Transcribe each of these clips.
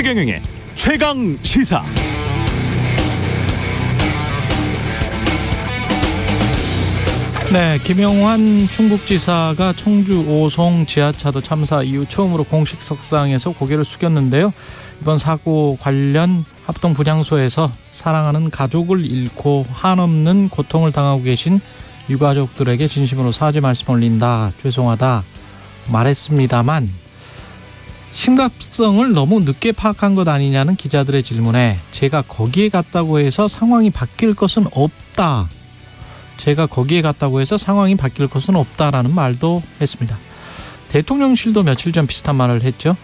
최경영의 최강 시사. 네, 김영환 충북지사가 청주 오송 지하차도 참사 이후 처음으로 공식 석상에서 고개를 숙였는데요. 이번 사고 관련 합동 분향소에서 사랑하는 가족을 잃고 한없는 고통을 당하고 계신 유가족들에게 진심으로 사죄 말씀 올린다, 죄송하다 말했습니다만, 심각성을 너무 늦게 파악한 것 아니냐는 기자들의 질문에 제가 거기에 갔다고 해서 상황이 바뀔 것은 없다, 제가 거기에 갔다고 해서 상황이 바뀔 것은 없다라는 말도 했습니다. 대통령실도 며칠 전 비슷한 말을 했죠.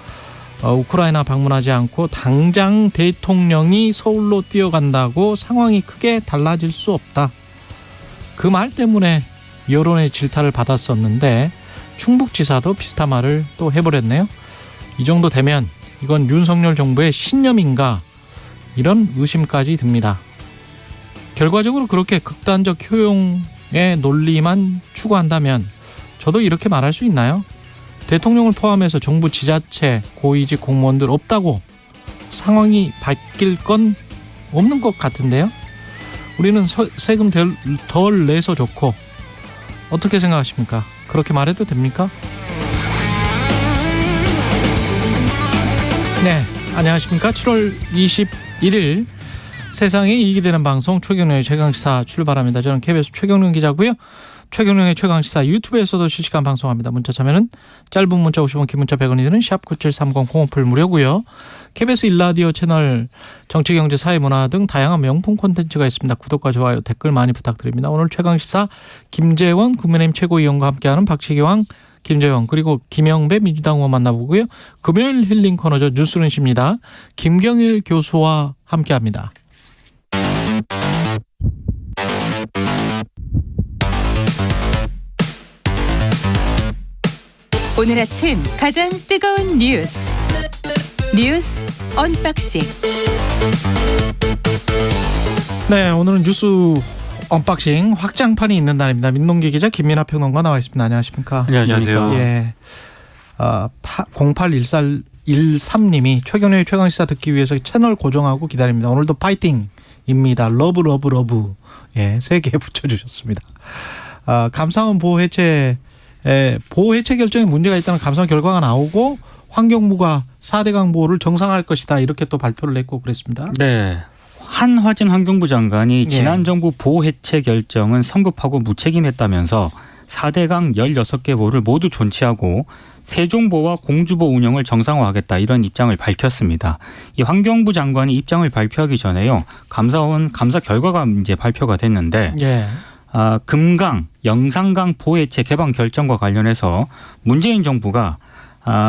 우크라이나 방문하지 않고 당장 대통령이 서울로 뛰어간다고 상황이 크게 달라질 수 없다. 그 말 때문에 여론의 질타를 받았었는데 충북지사도 비슷한 말을 또 해버렸네요. 이 정도 되면 이건 윤석열 정부의 신념인가, 이런 의심까지 듭니다. 결과적으로 그렇게 극단적 효용의 논리만 추구한다면 저도 이렇게 말할 수 있나요? 대통령을 포함해서 정부 지자체 고위직 공무원들 없다고 상황이 바뀔 건 없는 것 같은데요. 우리는 세금 덜 내서 좋고, 어떻게 생각하십니까? 그렇게 말해도 됩니까? 네, 안녕하십니까? 7월 21일 세상에 이익이 되는 방송 최경영의 최강시사 출발합니다. 저는 KBS 최경영 기자고요. 최경영의 최강시사 유튜브에서도 실시간 방송합니다. 문자 참여는 짧은 문자 50원, 긴 문자 100원이 드는 샵9730 콩오플 무료고요. KBS 일라디오 채널 정치, 경제, 사회, 문화 등 다양한 명품 콘텐츠가 있습니다. 구독과 좋아요, 댓글 많이 부탁드립니다. 오늘 최강시사 김재원 국민의힘 최고위원과 함께하는 박시기왕, 김재원, 그리고 김영배 민주당 의원 만나보고요. 금요일 힐링 코너죠. 뉴스룸입니다. 김경일 교수와 함께합니다. 오늘 아침 가장 뜨거운 뉴스 언박싱. 네, 오늘은 뉴스 언박싱 확장판이 있는 날입니다. 민동기 기자, 김민하 평론가 나와 있습니다. 안녕하십니까? 안녕하세요. 예. 0813님이 최경영의 최강시사 듣기 위해서 채널 고정하고 기다립니다. 오늘도 파이팅입니다. 러브. 예, 3개 붙여주셨습니다. 감사원 보호 해체 결정에 문제가 있다는 감사원 결과가 나오고 환경부가 4대강 보호를 정상화할 것이다, 이렇게 또 발표를 했고 그랬습니다. 네. 한화진 환경부 장관이 지난 정부 보호 해체 결정은 성급하고 무책임했다면서 4대강 16개 보호를 모두 존치하고 세종보와 공주보 운영을 정상화하겠다, 이런 입장을 밝혔습니다. 이 환경부 장관이 입장을 발표하기 전에요, 감사원 감사 결과가 이제 발표가 됐는데, 금강, 영산강 보호 해체 개방 결정과 관련해서 문재인 정부가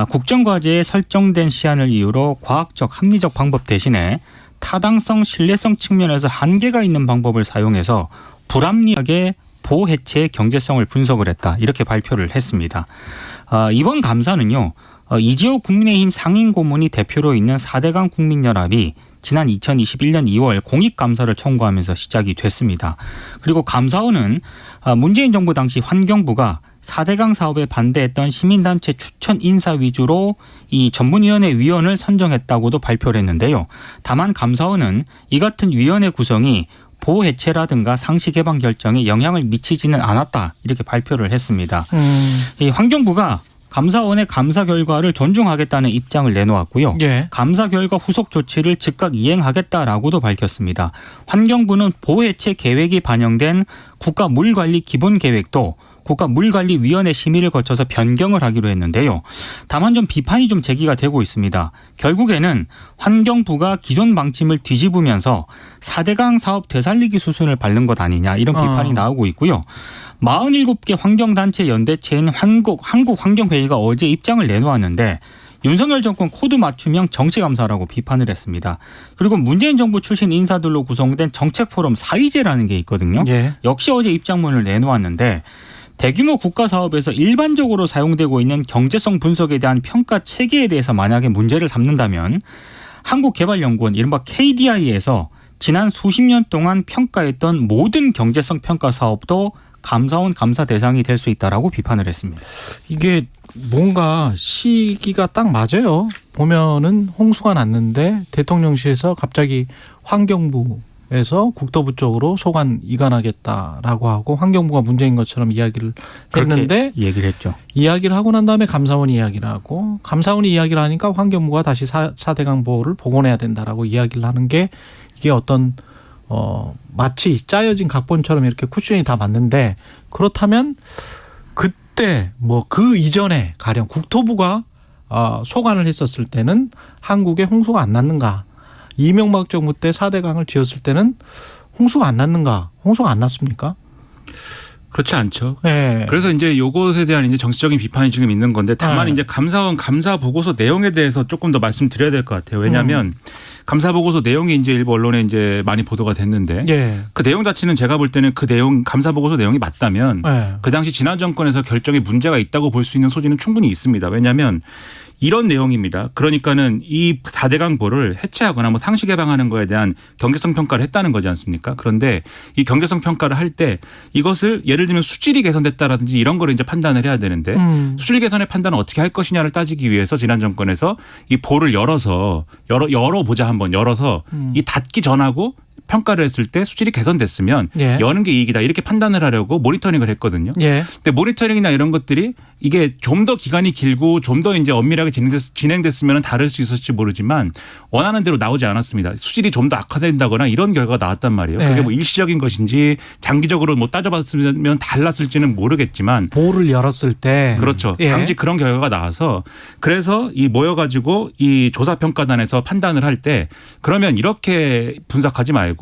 국정과제에 설정된 시한을 이유로 과학적 합리적 방법 대신에 타당성, 신뢰성 측면에서 한계가 있는 방법을 사용해서 불합리하게 보호 해체의 경제성을 분석을 했다, 이렇게 발표를 했습니다. 이번 감사는요, 이재호 국민의힘 상임고문이 대표로 있는 4대강 국민연합이 지난 2021년 2월 공익감사를 청구하면서 시작이 됐습니다. 그리고 감사원은 문재인 정부 당시 환경부가 4대강 사업에 반대했던 시민단체 추천 인사 위주로 이 전문위원회 위원을 선정했다고도 발표를 했는데요. 다만 감사원은 이 같은 위원회 구성이 보호 해체라든가 상시 개방 결정에 영향을 미치지는 않았다, 이렇게 발표를 했습니다. 이 환경부가 감사원의 감사 결과를 존중하겠다는 입장을 내놓았고요. 감사 결과 후속 조치를 즉각 이행하겠다라고도 밝혔습니다. 환경부는 보호 해체 계획이 반영된 국가물관리 기본계획도 국가물관리위원회 심의를 거쳐서 변경을 하기로 했는데요. 다만 좀 비판이 좀 제기가 되고 있습니다. 결국에는 환경부가 기존 방침을 뒤집으면서 4대강 사업 되살리기 수순을 밟는 것 아니냐, 이런 비판이 나오고 있고요. 47개 환경단체 연대체인 한국환경회의가 어제 입장을 내놓았는데, 윤석열 정권 코드 맞춤형 정치감사라고 비판을 했습니다. 그리고 문재인 정부 출신 인사들로 구성된 정책포럼 사의제라는 게 있거든요. 역시 어제 입장문을 내놓았는데, 대규모 국가사업에서 일반적으로 사용되고 있는 경제성 분석에 대한 평가 체계에 대해서 만약에 문제를 삼는다면 한국개발연구원, 이른바 KDI에서 지난 수십 년 동안 평가했던 모든 경제성 평가 사업도 감사원 감사 대상이 될 수 있다라고 비판을 했습니다. 이게 뭔가 시기가 딱 맞아요. 보면은 홍수가 났는데 대통령실에서 갑자기 환경부에서 국토부 쪽으로 소관 이관하겠다라고 하고 환경부가 문제인 것처럼 이야기를 했는데 얘기를 했죠. 이야기를 하고 난 다음에 감사원이 이야기를 하고 감사원이 이야기를 하니까 환경부가 다시 4대강 보호를 복원해야 된다라고 이야기를 하는 게 이게 어떤 마치 짜여진 각본처럼 이렇게 쿠션이 다 맞는데 그렇다면 그때 뭐 그 이전에 가령 국토부가 소관을 했었을 때는 한국에 홍수가 안 났는가? 이명박 정부 때 4대강을 지었을 때는 홍수가 안 났는가? 홍수가 안 났습니까? 그렇지 않죠. 네. 그래서 이제 요것에 대한 이제 정치적인 비판이 지금 있는 건데 다만 네. 이제 감사원 감사 보고서 내용에 대해서 조금 더 말씀드려야 될 것 같아요. 왜냐하면 감사 보고서 내용이 이제 일부 언론에 이제 많이 보도가 됐는데 예. 그 내용 자체는 제가 볼 때는 그 내용 감사 보고서 내용이 맞다면 네. 그 당시 지난 정권에서 결정에 문제가 있다고 볼 수 있는 소지는 충분히 있습니다. 왜냐하면 이런 내용입니다. 그러니까는 이 4대강 보를 해체하거나 뭐 상시 개방하는 거에 대한 경제성 평가를 했다는 거지 않습니까? 그런데 이 경제성 평가를 할 때 이것을 예를 들면 수질이 개선됐다라든지 이런 거를 이제 판단을 해야 되는데 수질 개선의 판단을 어떻게 할 것이냐를 따지기 위해서 지난 정권에서 이 보를 열어보자 한번 열어서 이 닫기 전하고 평가를 했을 때 수질이 개선됐으면 예. 여는 게 이익이다 이렇게 판단을 하려고 모니터링을 했거든요. 예. 근데 모니터링이나 이런 것들이 이게 좀 더 기간이 길고 좀 더 이제 엄밀하게 진행됐으면 다를 수 있었을지 모르지만 원하는 대로 나오지 않았습니다. 수질이 좀 더 악화된다거나 이런 결과가 나왔단 말이에요. 네. 그게 뭐 일시적인 것인지 장기적으로 뭐 따져봤으면 달랐을지는 모르겠지만 보를 열었을 때 그렇죠. 예. 당시 그런 결과가 나와서 그래서 이 모여가지고 이 조사평가단에서 판단을 할 때 그러면 이렇게 분석하지 말고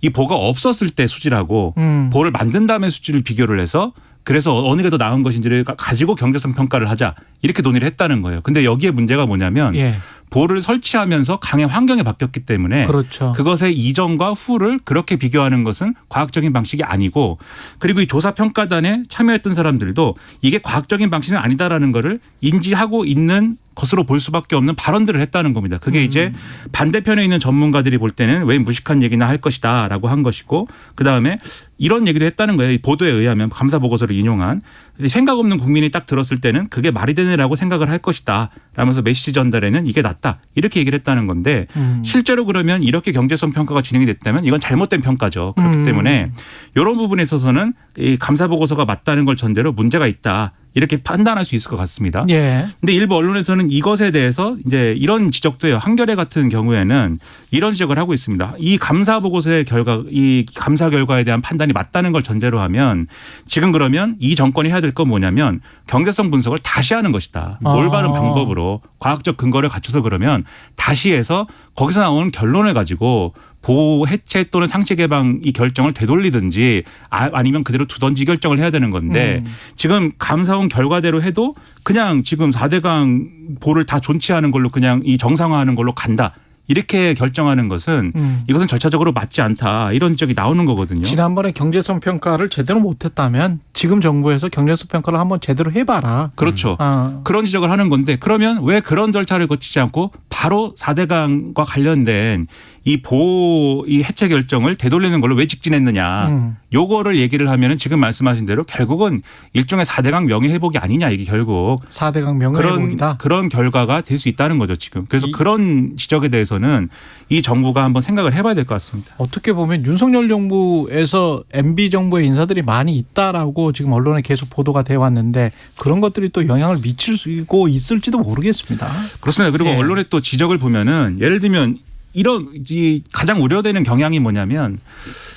이 보가 없었을 때 수질하고 보를 만든 다음에 수질을 비교를 해서 그래서 어느 게 더 나은 것인지를 가지고 경제성 평가를 하자 이렇게 논의를 했다는 거예요. 근데 여기에 문제가 뭐냐면 예. 보를 설치하면서 강의 환경이 바뀌었기 때문에 그렇죠. 그것의 이전과 후를 그렇게 비교하는 것은 과학적인 방식이 아니고 그리고 이 조사평가단에 참여했던 사람들도 이게 과학적인 방식은 아니다라는 거를 인지하고 있는 것으로 볼 수밖에 없는 발언들을 했다는 겁니다. 그게 이제 반대편에 있는 전문가들이 볼 때는 왜 무식한 얘기나 할 것이다라고 한 것이고 그다음에 이런 얘기도 했다는 거예요. 이 보도에 의하면 감사 보고서를 인용한 생각 없는 국민이 딱 들었을 때는 그게 말이 되네라고 생각을 할 것이다 라면서 메시지 전달에는 이게 낫다 이렇게 얘기를 했다는 건데 실제로 그러면 이렇게 경제성 평가가 진행이 됐다면 이건 잘못된 평가죠. 그렇기 때문에 이런 부분에 있어서는 이 감사 보고서가 맞다는 걸 전제로 문제가 있다. 이렇게 판단할 수 있을 것 같습니다. 예. 근데 일부 언론에서는 이것에 대해서 이제 이런 지적도 해요. 한겨레 같은 경우에는 이런 지적을 하고 있습니다. 이 감사 보고서의 결과, 이 감사 결과에 대한 판단이 맞다는 걸 전제로 하면 지금 그러면 이 정권이 해야 될 건 뭐냐면 경제성 분석을 다시 하는 것이다. 올바른 방법으로 과학적 근거를 갖춰서 그러면 다시 해서 거기서 나오는 결론을 가지고 보호 해체 또는 상시 개방 이 결정을 되돌리든지 아니면 그대로 두던지 결정을 해야 되는 건데 지금 감사원 결과대로 해도 그냥 지금 4대강 보를 다 존치하는 걸로 그냥 이 정상화하는 걸로 간다. 이렇게 결정하는 것은 이것은 절차적으로 맞지 않다. 이런 지적이 나오는 거거든요. 지난번에 경제성 평가를 제대로 못했다면 지금 정부에서 경제성 평가를 한번 제대로 해봐라. 그렇죠. 그런 지적을 하는 건데 그러면 왜 그런 절차를 거치지 않고 바로 4대강과 관련된 이 보호 이 해체 결정을 되돌리는 걸로 왜 직진했느냐. 요거를 얘기를 하면은 지금 말씀하신 대로 결국은 일종의 4대강 명예회복이 아니냐 이게 결국 4대강 명예회복이다. 그런 결과가 될 수 있다는 거죠 지금. 그래서 그런 지적에 대해서는 이 정부가 한번 생각을 해봐야 될 것 같습니다. 어떻게 보면 윤석열 정부에서 MB 정부의 인사들이 많이 있다라고 지금 언론에 계속 보도가 돼 왔는데 그런 것들이 또 영향을 미치고 있을지도 모르겠습니다. 그렇습니다. 그리고 예. 언론의 또 지적을 보면은 예를 들면 이런 이 가장 우려되는 경향이 뭐냐면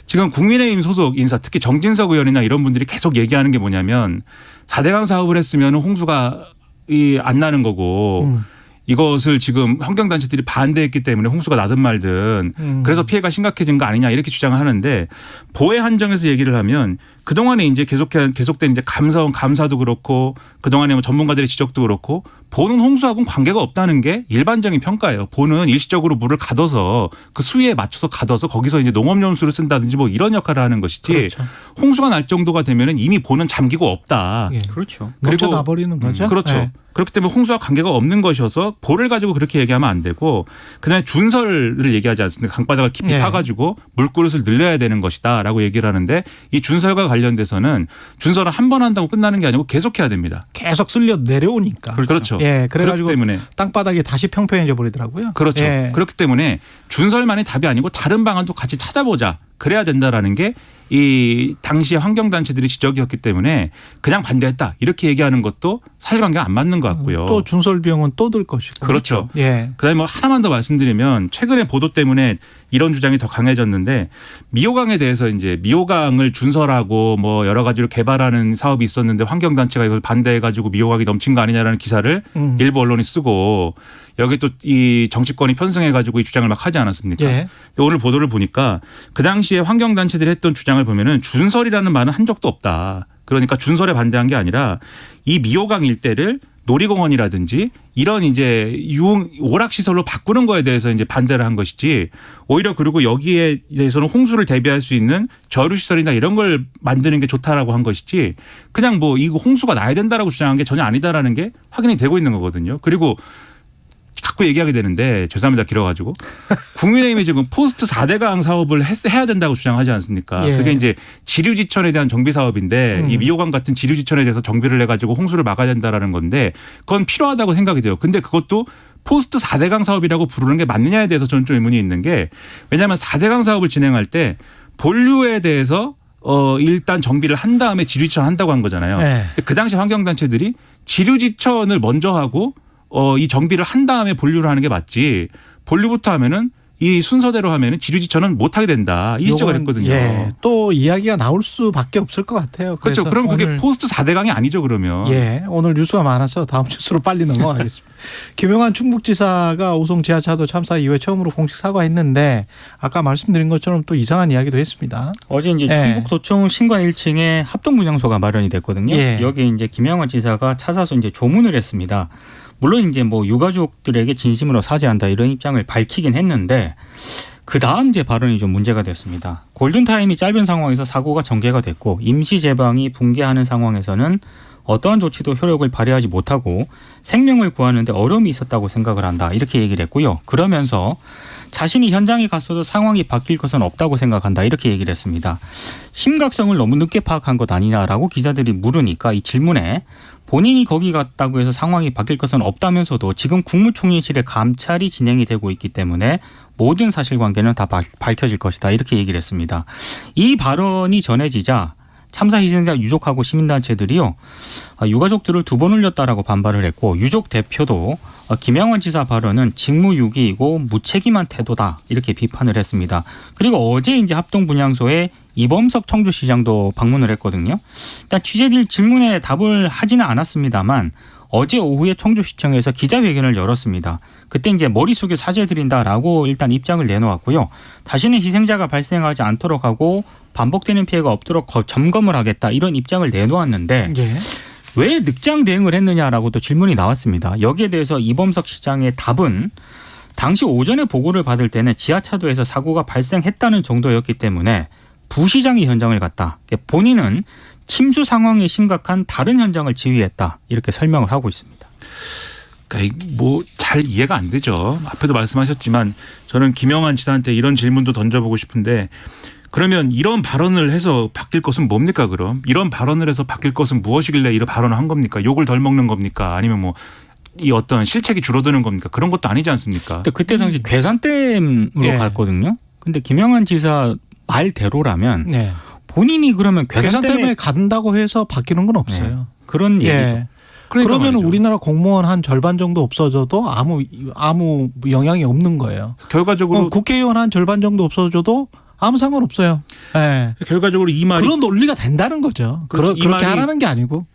지금 국민의힘 소속 인사 특히 정진석 의원이나 이런 분들이 계속 얘기하는 게 뭐냐면 4대강 사업을 했으면 홍수가 안 나는 거고 이것을 지금 환경단체들이 반대했기 때문에 홍수가 나든 말든 그래서 피해가 심각해진 거 아니냐 이렇게 주장을 하는데 보혜 한정에서 얘기를 하면 그동안에 이제 계속된 이제 감사원 감사도 그렇고 그동안에 뭐 전문가들의 지적도 그렇고 보는 홍수하고는 관계가 없다는 게 일반적인 평가예요. 보는 일시적으로 물을 가둬서 그 수위에 맞춰서 가둬서 거기서 이제 농업용수를 쓴다든지 뭐 이런 역할을 하는 것이지 그렇죠. 홍수가 날 정도가 되면은 이미 보는 잠기고 없다. 예. 그렇죠. 그리고 나버리는 거죠. 그렇죠. 예. 그렇기 때문에 홍수와 관계가 없는 것이어서 보를 가지고 그렇게 얘기하면 안 되고 그다음에 준설을 얘기하지 않습니까? 강바닥을 깊이 예. 파가지고 물그릇을 늘려야 되는 것이다라고 얘기를 하는데 이 준설과 관련돼서는 준설을 한 번 한다고 끝나는 게 아니고 계속해야 됩니다. 계속 쓸려 내려오니까. 그렇죠. 예, 그래가지고 그렇기 때문에 땅바닥이 다시 평평해져 버리더라고요. 그렇죠. 예. 그렇기 때문에 준설만이 답이 아니고 다른 방안도 같이 찾아보자. 그래야 된다라는 게 이 당시의 환경단체들이 지적이었기 때문에 그냥 반대했다 이렇게 얘기하는 것도 사실관계가 안 맞는 것 같고요. 또 준설 비용은 또 들 것이고. 그렇죠. 예. 그다음에 뭐 하나만 더 말씀드리면 최근에 보도 때문에 이런 주장이 더 강해졌는데 미호강에 대해서 이제 미호강을 준설하고 뭐 여러 가지로 개발하는 사업이 있었는데 환경단체가 이걸 반대해가지고 미호강이 넘친 거 아니냐라는 기사를 일부 언론이 쓰고 여기 또 이 정치권이 편승해가지고 이 주장을 막 하지 않았습니까? 예. 오늘 보도를 보니까 그 당시에 환경단체들이 했던 주장을 보면은 준설이라는 말은 한 적도 없다. 그러니까 준설에 반대한 게 아니라 이 미호강 일대를 놀이공원이라든지 이런 이제 오락시설로 바꾸는 거에 대해서 이제 반대를 한 것이지 오히려 그리고 여기에 대해서는 홍수를 대비할 수 있는 저류시설이나 이런 걸 만드는 게 좋다라고 한 것이지 그냥 뭐 이거 홍수가 나야 된다라고 주장한 게 전혀 아니다라는 게 확인이 되고 있는 거거든요. 그리고 자꾸 얘기하게 되는데 죄송합니다. 길어가지고 국민의힘이 지금 포스트 4대강 사업을 해야 된다고 주장하지 않습니까? 예. 그게 이제 지류지천에 대한 정비 사업인데 이 미호강 같은 지류지천에 대해서 정비를 해가지고 홍수를 막아야 된다라는 건데 그건 필요하다고 생각이 돼요. 근데 그것도 포스트 4대강 사업이라고 부르는 게 맞느냐에 대해서 저는 좀 의문이 있는 게 왜냐하면 4대강 사업을 진행할 때 본류에 대해서 일단 정비를 한 다음에 지류지천 한다고 한 거잖아요. 네. 근데 그 당시 환경단체들이 지류지천을 먼저 하고 이 정비를 한 다음에 본류를 하는 게 맞지 본류부터 하면은 이 순서대로 하면은 지류지천은 못 하게 된다. 이 지적을 했거든요. 예, 또 이야기가 나올 수밖에 없을 것 같아요. 그렇죠. 그래서 그럼 그게 오늘, 포스트 4대강이 아니죠, 그러면. 예, 오늘 뉴스가 많아서 다음 뉴스로 빨리 넘어가겠습니다. 김영환 충북지사가 오송 지하차도 참사 이후에 처음으로 공식 사과했는데 아까 말씀드린 것처럼 또 이상한 이야기도 했습니다. 어제 이제 예. 충북도청 신과 1층에 합동분향소가 마련이 됐거든요. 예. 여기 이제 김영환 지사가 찾아서 이제 조문을 했습니다. 물론 이제 뭐 유가족들에게 진심으로 사죄한다 이런 입장을 밝히긴 했는데 그 다음 이제 발언이 좀 문제가 됐습니다. 골든타임이 짧은 상황에서 사고가 전개가 됐고 임시 제방이 붕괴하는 상황에서는 어떠한 조치도 효력을 발휘하지 못하고 생명을 구하는데 어려움이 있었다고 생각을 한다 이렇게 얘기를 했고요. 그러면서 자신이 현장에 갔어도 상황이 바뀔 것은 없다고 생각한다 이렇게 얘기를 했습니다. 심각성을 너무 늦게 파악한 것 아니냐라고 기자들이 물으니까 이 질문에 본인이 거기 갔다고 해서 상황이 바뀔 것은 없다면서도 지금 국무총리실의 감찰이 진행이 되고 있기 때문에 모든 사실관계는 다 밝혀질 것이다 이렇게 얘기를 했습니다. 이 발언이 전해지자 참사 희생자 유족하고 시민단체들이요 유가족들을 2번 울렸다라고 반발을 했고 유족 대표도 김영환 지사 발언은 직무유기이고 무책임한 태도다 이렇게 비판을 했습니다. 그리고 어제 이제 합동분향소에 이범석 청주시장도 방문을 했거든요. 일단 취재들 질문에 답을 하지는 않았습니다만 어제 오후에 청주시청에서 기자회견을 열었습니다. 그때 이제 머릿속에 사죄드린다라고 일단 입장을 내놓았고요. 다시는 희생자가 발생하지 않도록 하고 반복되는 피해가 없도록 점검을 하겠다 이런 입장을 내놓았는데 예. 왜 늑장 대응을 했느냐라고 또 질문이 나왔습니다. 여기에 대해서 이범석 시장의 답은 당시 오전에 보고를 받을 때는 지하차도에서 사고가 발생했다는 정도였기 때문에 부시장이 현장을 갔다. 본인은 침수 상황이 심각한 다른 현장을 지휘했다. 이렇게 설명을 하고 있습니다. 그러니까 뭐 잘 이해가 안 되죠. 앞에도 말씀하셨지만 저는 김영환 지사한테 이런 질문도 던져보고 싶은데 그러면 이런 발언을 해서 바뀔 것은 뭡니까 그럼? 이런 발언을 해서 바뀔 것은 무엇이길래 이런 발언을 한 겁니까? 욕을 덜 먹는 겁니까? 아니면 뭐 이 어떤 실책이 줄어드는 겁니까? 그런 것도 아니지 않습니까? 근데 그때 당시 괴산댐으로 예. 갔거든요. 근데 김영환 지사 말대로라면 네. 본인이 그러면 괴산 때문에 괴산댐에 간다고 해서 바뀌는 건 없어요. 네. 그런 얘기죠. 예. 그러니까 그러면 말이죠. 우리나라 공무원 한 절반 정도 없어져도 아무 영향이 없는 거예요. 결과적으로 국회의원 한 절반 정도 없어져도 아무 상관없어요. 예. 결과적으로 이 말이 그런 논리가 된다는 거죠. 그렇죠. 이 그렇게 말이- 하라는 게 아니고.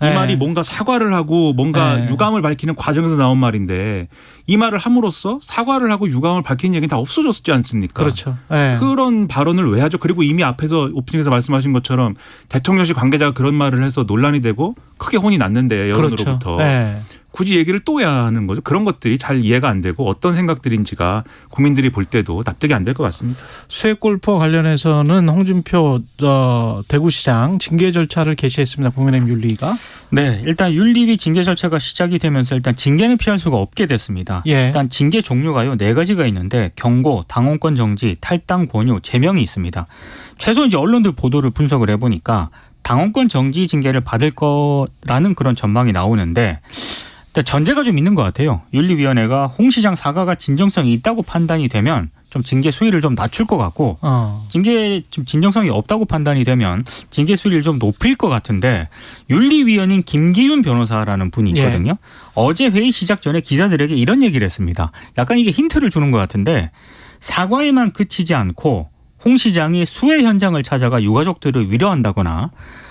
이 예. 말이 뭔가 사과를 하고 뭔가 네. 유감을 밝히는 과정에서 나온 말인데 이 말을 함으로써 사과를 하고 유감을 밝히는 얘기는 다 없어졌지 않습니까? 그렇죠. 예. 그런 발언을 왜 하죠? 그리고 이미 앞에서 오프닝에서 말씀하신 것처럼 대통령실 관계자가 그런 말을 해서 논란이 되고 크게 혼이 났는데 여론으로부터 그렇죠. 네. 굳이 얘기를 또 해야 하는 거죠. 그런 것들이 잘 이해가 안 되고 어떤 생각들인지가 국민들이 볼 때도 납득이 안 될 것 같습니다. 수해골프와 관련해서는 홍준표 대구시장 징계 절차를 개시했습니다. 국민의힘 윤리위가. 네, 일단 윤리위 징계 절차가 시작이 되면서 일단 징계는 피할 수가 없게 됐습니다. 예. 일단 징계 종류가요 4가지가 있는데 경고, 당원권 정지, 탈당 권유, 제명이 있습니다. 최소 이제 언론들 보도를 분석을 해보니까 당원권 정지 징계를 받을 거라는 그런 전망이 나오는데. 전제가 좀 있는 것 같아요. 윤리위원회가 홍 시장 사과가 진정성이 있다고 판단이 되면 좀 징계 수위를 좀 낮출 것 같고 징계 좀 진정성이 없다고 판단이 되면 징계 수위를 좀 높일 것 같은데 윤리위원인 김기윤 변호사라는 분이 있거든요. 예. 어제 회의 시작 전에 기자들에게 이런 얘기를 했습니다. 약간 이게 힌트를 주는 것 같은데 사과에만 그치지 않고 홍 시장이 수해 현장을 찾아가 유가족들을 위로한다거나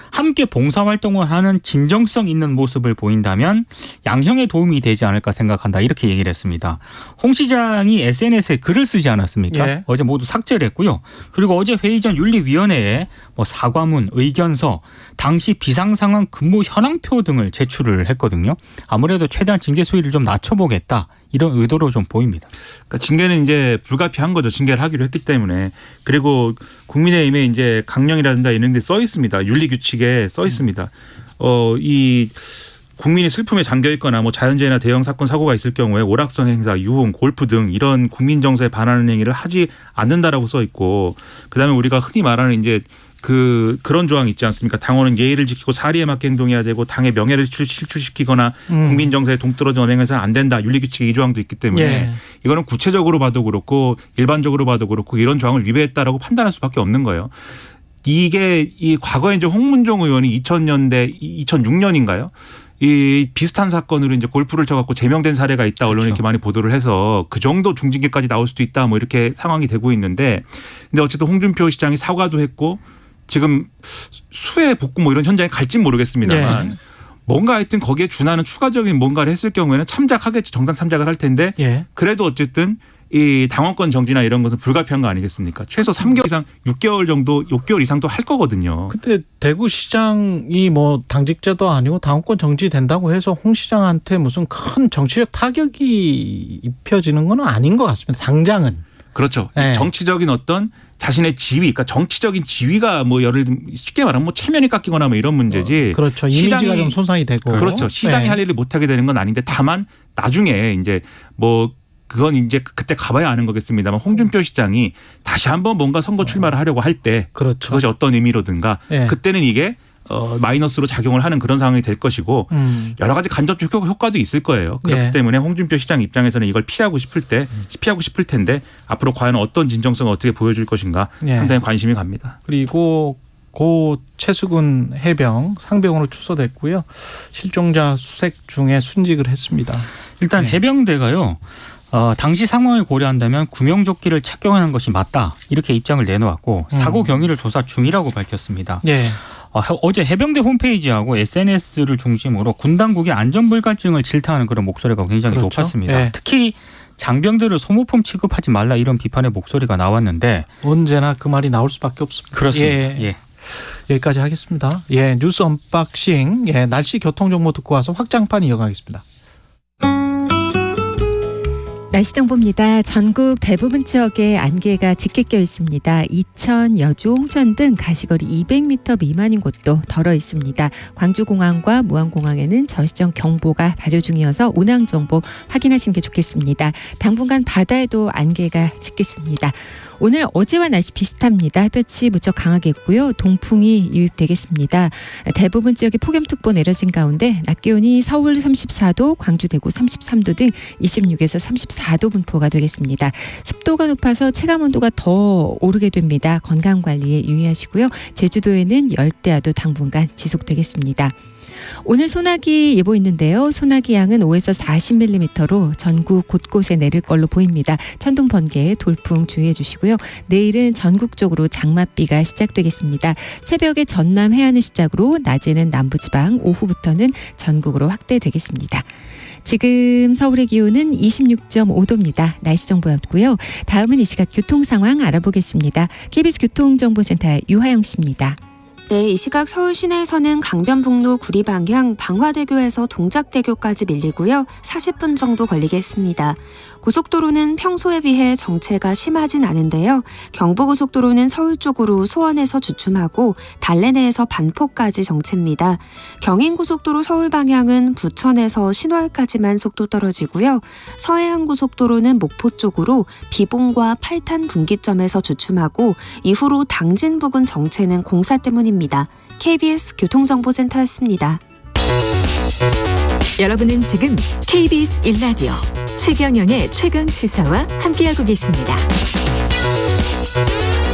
함께 봉사활동을 하는 진정성 있는 모습을 보인다면 양형에 도움이 되지 않을까 생각한다 이렇게 얘기를 했습니다. 홍 시장이 SNS에 글을 쓰지 않았습니까? 예. 어제 모두 삭제를 했고요. 그리고 어제 회의 전 윤리위원회에 사과문, 의견서, 당시 비상상황 근무 현황표 등을 제출을 했거든요. 아무래도 최대한 징계 수위를 좀 낮춰보겠다. 이런 의도로 좀 보입니다. 그러니까 징계는 이제 불가피한 거죠. 징계를 하기로 했기 때문에. 그리고 국민의힘에 이제 강령이라든가 이런 데 써 있습니다. 윤리 규칙에 써 있습니다. 이 국민이 슬픔에 잠겨 있거나 뭐 자연재해나 대형 사건 사고가 있을 경우에 오락성 행사, 유흥, 골프 등 이런 국민 정서에 반하는 행위를 하지 않는다라고 써 있고 그다음에 우리가 흔히 말하는 이제 그런 조항이 있지 않습니까? 당원은 예의를 지키고 사리에 맞게 행동해야 되고 당의 명예를 실추시키거나 국민 정서에 동떨어져 언행해서는 안 된다. 윤리규칙 이 조항도 있기 때문에 예. 이거는 구체적으로 봐도 그렇고 일반적으로 봐도 그렇고 이런 조항을 위배했다라고 판단할 수밖에 없는 거예요. 이게 이 과거에 이제 홍문종 의원이 2000년대 2006년인가요? 이 비슷한 사건으로 이제 골프를 쳐갖고 제명된 사례가 있다 언론에 이렇게 많이 보도를 해서 그 정도 중징계까지 나올 수도 있다 뭐 이렇게 상황이 되고 있는데 근데 어쨌든 홍준표 시장이 사과도 했고 지금 수해 복구 뭐 이런 현장에 갈진 모르겠습니다만 예. 뭔가 하여튼 거기에 준하는 추가적인 뭔가를 했을 경우에는 참작하겠죠. 정당 참작을 할 텐데 예. 그래도 어쨌든 이 당원권 정지나 이런 것은 불가피한 거 아니겠습니까? 최소 3개월 이상 6개월 정도 6개월 이상도 할 거거든요. 근데 대구시장이 뭐 당직자도 아니고 당원권 정지된다고 해서 홍 시장한테 무슨 큰 정치적 타격이 입혀지는 건 아닌 것 같습니다. 당장은. 그렇죠. 네. 정치적인 어떤 자신의 지위, 그러니까 정치적인 지위가 뭐 예를 들면 쉽게 말하면 뭐 체면이 깎이거나 뭐 이런 문제지. 그렇죠. 이미지가 좀 손상이 되고. 그렇죠. 시장이 네. 할 일을 못 하게 되는 건 아닌데 다만 나중에 이제 뭐 그건 이제 그때 가봐야 아는 거겠습니다만 홍준표 시장이 다시 한번 뭔가 선거 출마를 하려고 할 때 그렇죠. 그것이 어떤 의미로든가 네. 그때는 이게 마이너스로 작용을 하는 그런 상황이 될 것이고 여러 가지 간접적 효과도 있을 거예요. 그렇기 네. 때문에 홍준표 시장 입장에서는 이걸 피하고 싶을 텐데 앞으로 과연 어떤 진정성을 어떻게 보여줄 것인가 네. 상당히 관심이 갑니다. 그리고 고 최수근 해병 상병으로 추서됐고요. 실종자 수색 중에 순직을 했습니다. 일단 네. 해병대가요. 당시 상황을 고려한다면 구명조끼를 착용하는 것이 맞다. 이렇게 입장을 내놓았고 사고 경위를 조사 중이라고 밝혔습니다. 예. 어제 해병대 홈페이지하고 SNS를 중심으로 군 당국의 안전불감증을 질타하는 그런 목소리가 굉장히 그렇죠. 높았습니다. 예. 특히 장병들을 소모품 취급하지 말라 이런 비판의 목소리가 나왔는데 언제나 그 말이 나올 수밖에 없습니다. 그렇습니다. 예. 예. 여기까지 하겠습니다. 예, 뉴스 언박싱. 예, 날씨 교통 정보 듣고 와서 확장판 이어가겠습니다. 날씨 정보입니다. 전국 대부분 지역에 안개가 짙게 껴 있습니다. 이천, 여주, 홍천 등 가시거리 200m 미만인 곳도 덜어 있습니다. 광주공항과 무안공항에는 저시청 경보가 발효 중이어서 운항 정보 확인하시는 게 좋겠습니다. 당분간 바다에도 안개가 짙겠습니다. 오늘 어제와 날씨 비슷합니다. 햇볕이 무척 강하게 있고요. 동풍이 유입되겠습니다. 대부분 지역에 폭염특보 내려진 가운데 낮 기온이 서울 34도, 광주, 대구 33도 등 26에서 34도 분포가 되겠습니다. 습도가 높아서 체감온도가 더 오르게 됩니다. 건강관리에 유의하시고요. 제주도에는 열대야도 당분간 지속되겠습니다. 오늘 소나기 예보 있는데요. 소나기 양은 5에서 40mm로 전국 곳곳에 내릴 걸로 보입니다. 천둥, 번개, 돌풍 주의해 주시고요. 내일은 전국적으로 장맛비가 시작되겠습니다. 새벽에 전남 해안을 시작으로 낮에는 남부지방, 오후부터는 전국으로 확대되겠습니다. 지금 서울의 기온은 26.5도입니다. 날씨 정보였고요. 다음은 이 시각 교통 상황 알아보겠습니다. KBS 교통정보센터 유하영 씨입니다. 네, 이 시각 서울 시내에서는 강변북로 구리 방향 방화대교에서 동작대교까지 밀리고요. 40분 정도 걸리겠습니다. 고속도로는 평소에 비해 정체가 심하진 않은데요. 경부고속도로는 서울 쪽으로 소원에서 주춤하고 달래내에서 반포까지 정체입니다. 경인고속도로 서울 방향은 부천에서 신월까지만 속도 떨어지고요. 서해안고속도로는 목포 쪽으로 비봉과 팔탄 분기점에서 주춤하고 이후로 당진 부근 정체는 공사 때문입니다. KBS 교통정보센터였습니다. 여러분은 지금 KBS 1라디오 최경영의 최강시사와 함께하고 계십니다.